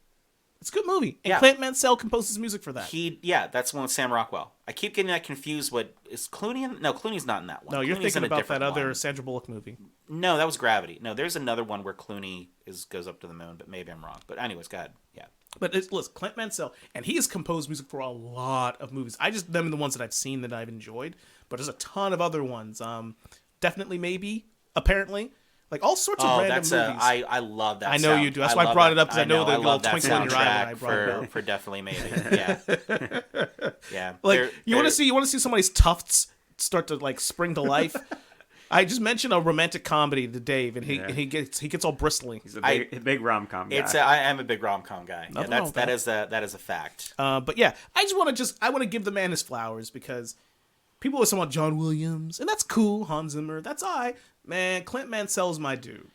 It's a good movie. And Yeah. Clint Mansell composes music for that. That's one with Sam Rockwell. I keep getting that confused. What is Clooney in? No, Clooney's not in that one. No, you're Clooney's thinking in a about that different other one. Sandra Bullock movie. No, that was Gravity. No, there's another one where Clooney goes up to the moon, but maybe I'm wrong. But anyways, go ahead. Yeah. But listen, Clint Mansell, and he has composed music for a lot of movies. I just them are the ones that I've seen that I've enjoyed, but there's a ton of other ones. Definitely, maybe, apparently, like all sorts of random movies. I love that. I know sound. you do. That's why I brought it up, 'cause I know the little love that twinkle in your eye when I soundtrack brought it up. for Definitely Maybe. Yeah. Yeah. Like you want to see somebody's tufts start to like spring to life. I just mentioned a romantic comedy to Dave, and he gets all bristly. He's a big rom-com guy. I am a big rom-com guy. Yeah, Nothing wrong with that is a fact. But yeah, I want to give the man his flowers because people are talking about John Williams, and that's cool. Hans Zimmer, that's man. Clint Mansell's my dude.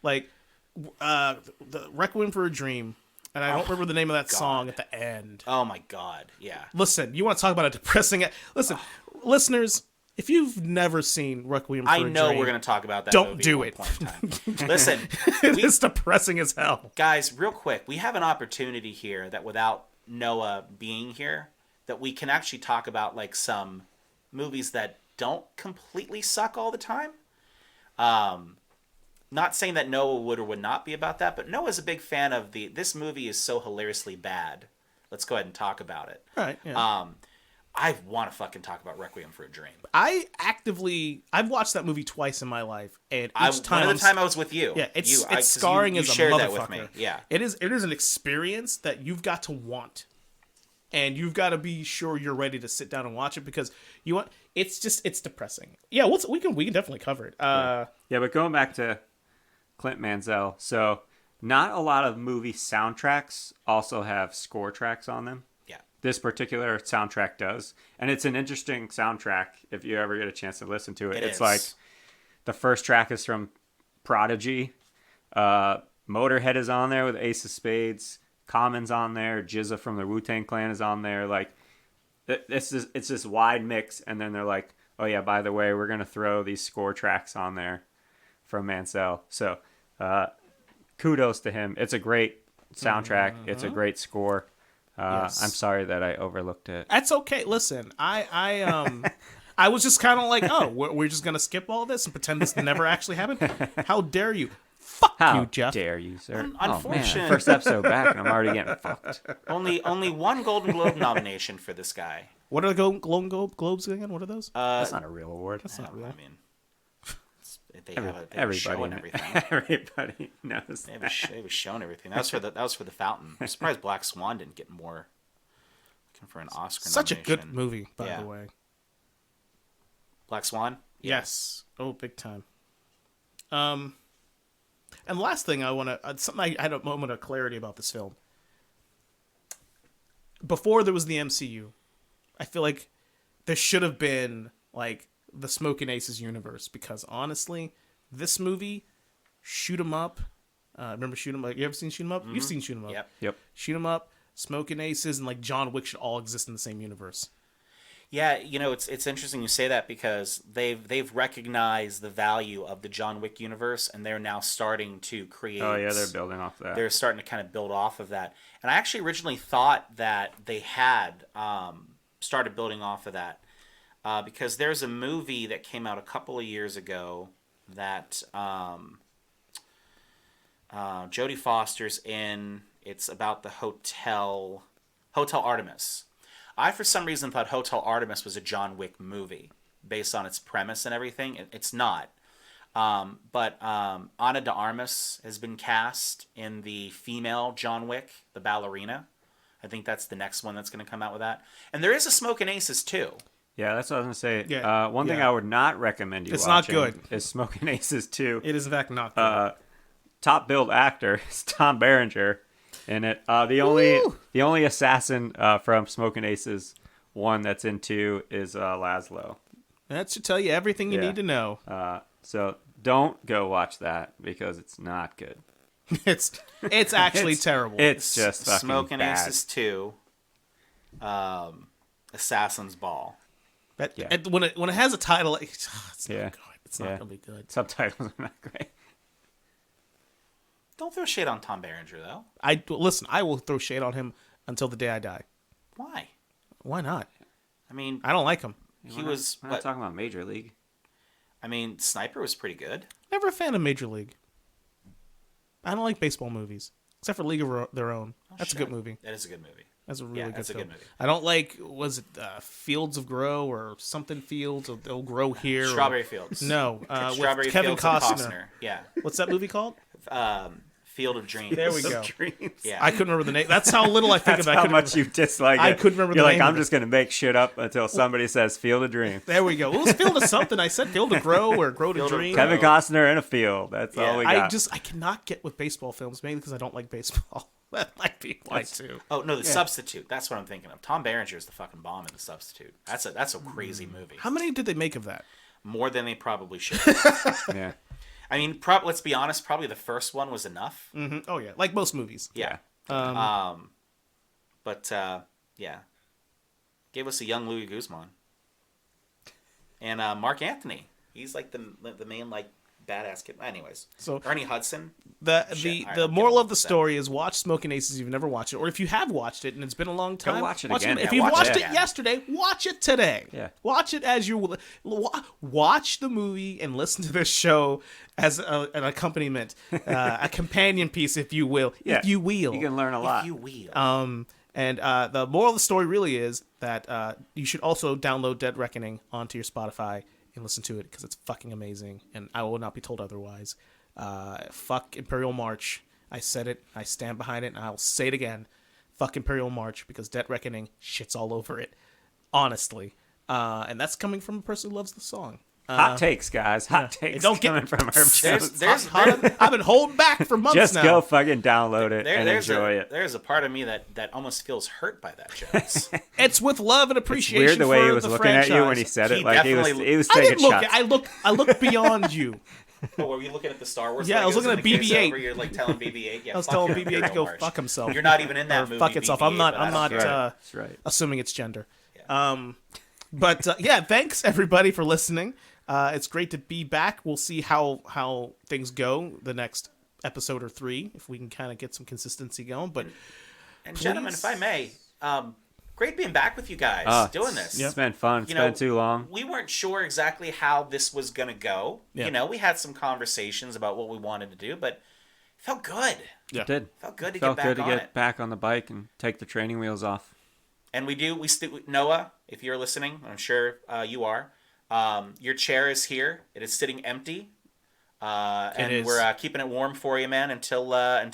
Like, the Requiem for a Dream, and I don't remember the name of that song at the end. Oh my God, yeah. Listen, you want to talk about a depressing? Listen, listeners. If you've never seen Requiem for a Dream, I know we're going to talk about that. Don't movie do at it. one point in time. Listen, it's depressing as hell. guys, real quick, we have an opportunity here that without Noah being here, that we can actually talk about like some movies that don't completely suck all the time. Not saying that Noah would or would not be about that, but Noah's a big fan of this movie is so hilariously bad. Let's go ahead and talk about it. All right. Yeah. I want to fucking talk about Requiem for a Dream. I've watched that movie twice in my life, and each time one of the time I was with you. Yeah, it's you, scarring you as a shared motherfucker. that with me. Yeah, it is an experience that you've got to want, and you've got to be sure you're ready to sit down and watch it because it's depressing. Yeah, we can definitely cover it. Yeah, but going back to Clint Mansell, so not a lot of movie soundtracks also have score tracks on them. This particular soundtrack does, and it's an interesting soundtrack if you ever get a chance to listen to it. It's like the first track is from Prodigy, Motorhead is on there with Ace of Spades, Common's on there, Jizza from the Wu-Tang Clan is on there. Like it's this wide mix, and then they're like, oh yeah, by the way, we're gonna throw these score tracks on there from Mansell. So kudos to him. It's a great soundtrack. Mm-hmm. It's a great score. Yes. I'm sorry that I overlooked it. That's okay. Listen, I was just kind of like, oh, we're just gonna skip all this and pretend this never actually happened. How dare you? Fuck you, Jeff. How dare you, sir? Unfortunate. Oh, man. First episode back, and I'm already getting fucked. Only one Golden Globe nomination for this guy. What are the Golden Globes again? What are those? That's not a real award. That's not real. I mean, they have a show and everything. Everybody knows. They have a show and everything. That was for the Fountain. I'm surprised Black Swan didn't get more. Looking for an Oscar Such a nomination. good movie, by the way. Black Swan. Yes. Oh, big time. And the last thing I want to something I had a moment of clarity about this film. Before there was the MCU, I feel like there should have been like the Smokin Aces universe because honestly, this movie, Shoot 'Em Up, remember Shoot 'Em Up? You ever seen Shoot 'Em Up? Mm-hmm. You've seen Shoot 'Em Up. Yep. Shoot 'Em Up, Smokin Aces, and like John Wick should all exist in the same universe. Yeah, it's interesting you say that because they've recognized the value of the John Wick universe and they're now starting to create. Oh yeah, they're building off that. They're starting to kind of build off of that. And I actually originally thought that they had started building off of that because there's a movie that came out a couple of years ago that Jodie Foster's in. It's about the Hotel Artemis. I, for some reason, thought Hotel Artemis was a John Wick movie based on its premise and everything. It's not. But Ana de Armas has been cast in the female John Wick, the ballerina. I think that's the next one that's going to come out with that. And there is a Smokin Aces, too. Yeah, that's what I was going to say. Yeah. One thing I would not recommend you It's watching not good. is Smokin Aces 2. It is, in fact, not good. top billed actor is Tom Berenger in it. The only assassin from Smokin' Aces 1 that's in 2 is Laszlo. That should tell you everything you Yeah. need to know. So don't go watch that because it's not good. It's actually terrible. It's just fucking Smokin' bad. Aces 2, Assassin's Ball. Yeah. When it has a title, it's not Yeah. good. It's not gonna be good. Subtitles are not great. Don't throw shade on Tom Berenger, though. Listen. I will throw shade on him until the day I die. Why? Why not? I mean, I don't like him. he was. We're not talking about Major League. I mean, Sniper was pretty good. Never a fan of Major League. I don't like baseball movies, except for League of Their Own. That's a good movie. That is a good movie. That's a really Yeah, good that's a film. good movie. I don't like, was it Fields of Grow or something Fields? Or They'll Grow Here. Strawberry Fields. No, Strawberry with Kevin Fields and Costner. Yeah. What's that movie called? Field of Dreams. There we go. Yeah. I couldn't remember the name. That's how little I think That's about. how much you dislike it. I couldn't remember You're the like, name of I'm it. just going to make shit up until somebody says Field of Dreams. There we go. It was Field of something. I said Field to Grow or Grow to Field of Dream. Grow. Kevin Costner in a field. That's Yeah. all we got. I cannot get with baseball films, mainly because I don't like baseball. That might be why too. Oh no, The Substitute. That's what I'm thinking of. Tom Berenger is the fucking bomb in The Substitute. That's a crazy movie. How many did they make of that? More than they probably should. Yeah. I mean, let's be honest. Probably the first one was enough. Mm-hmm. Oh yeah, like most movies. Yeah. But yeah, gave us a young Louis Guzman and Mark Anthony. He's like the main like badass kid. Anyways, So- Ernie Hudson. The Shit, I the don't moral give a of the fuck. story is watch Smokin' Aces if you've never watched it, or if you have watched it and it's been a long time, watch it again. If Yeah, you watch watched it it again. yesterday, watch it today. Yeah. Watch it as you watch the movie and listen to this show as an accompaniment, a companion piece, if you will. Yeah. If you will. You can learn a lot. If you will. And the moral of the story really is that you should also download Dead Reckoning onto your Spotify and listen to it because it's fucking amazing, and I will not be told otherwise. Fuck Imperial March. I said it. I stand behind it, and I'll say it again. Fuck Imperial March because Dead Reckoning shits all over it. Honestly. And that's coming from a person who loves the song. Hot takes, guys. Hot takes don't get- coming from Herb Jones. there's I've been holding back for months Just now. go fucking download it and enjoy it. There's a part of me that almost feels hurt by that, Jones. It's with love and It's appreciation weird the way for he was the looking at you when he franchise. said it. He Like he was definitely- I taking didn't look. shots. I look beyond you. Oh, were you looking at the Star Wars? Yeah, I was Legos looking and at the kids BB-8. over, You're like telling BB-8. Yeah, I was fuck telling your BB-8 to Imperial go March. fuck himself. You're not even in that Or movie. fuck itself. I'm BB-8, not. but I I'm don't not. care. That's right. Assuming it's gender. But yeah, thanks everybody for listening. It's great to be back. We'll see how things go the next episode or 3 if we can kind of get some consistency going. But And gentlemen, if I may, great being back with you guys doing this. It's been fun. It's You know, been too long. We weren't sure exactly how this was going to go. Yeah. You know, we had some conversations about what we wanted to do, but it felt good. yeah, It did. Felt good to Felt get back good to on get it. back on the bike and take the training wheels off. And Noah, if you're listening, I'm sure you are. Your chair is here. It is sitting empty. And is. we're keeping it warm for you, man, until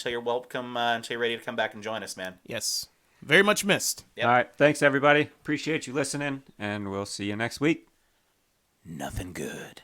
you're welcome, until you're ready to come back and join us, man. yes, very much missed. Yep. All right. Thanks, everybody. Appreciate you listening, and we'll see you next week. Nothing good.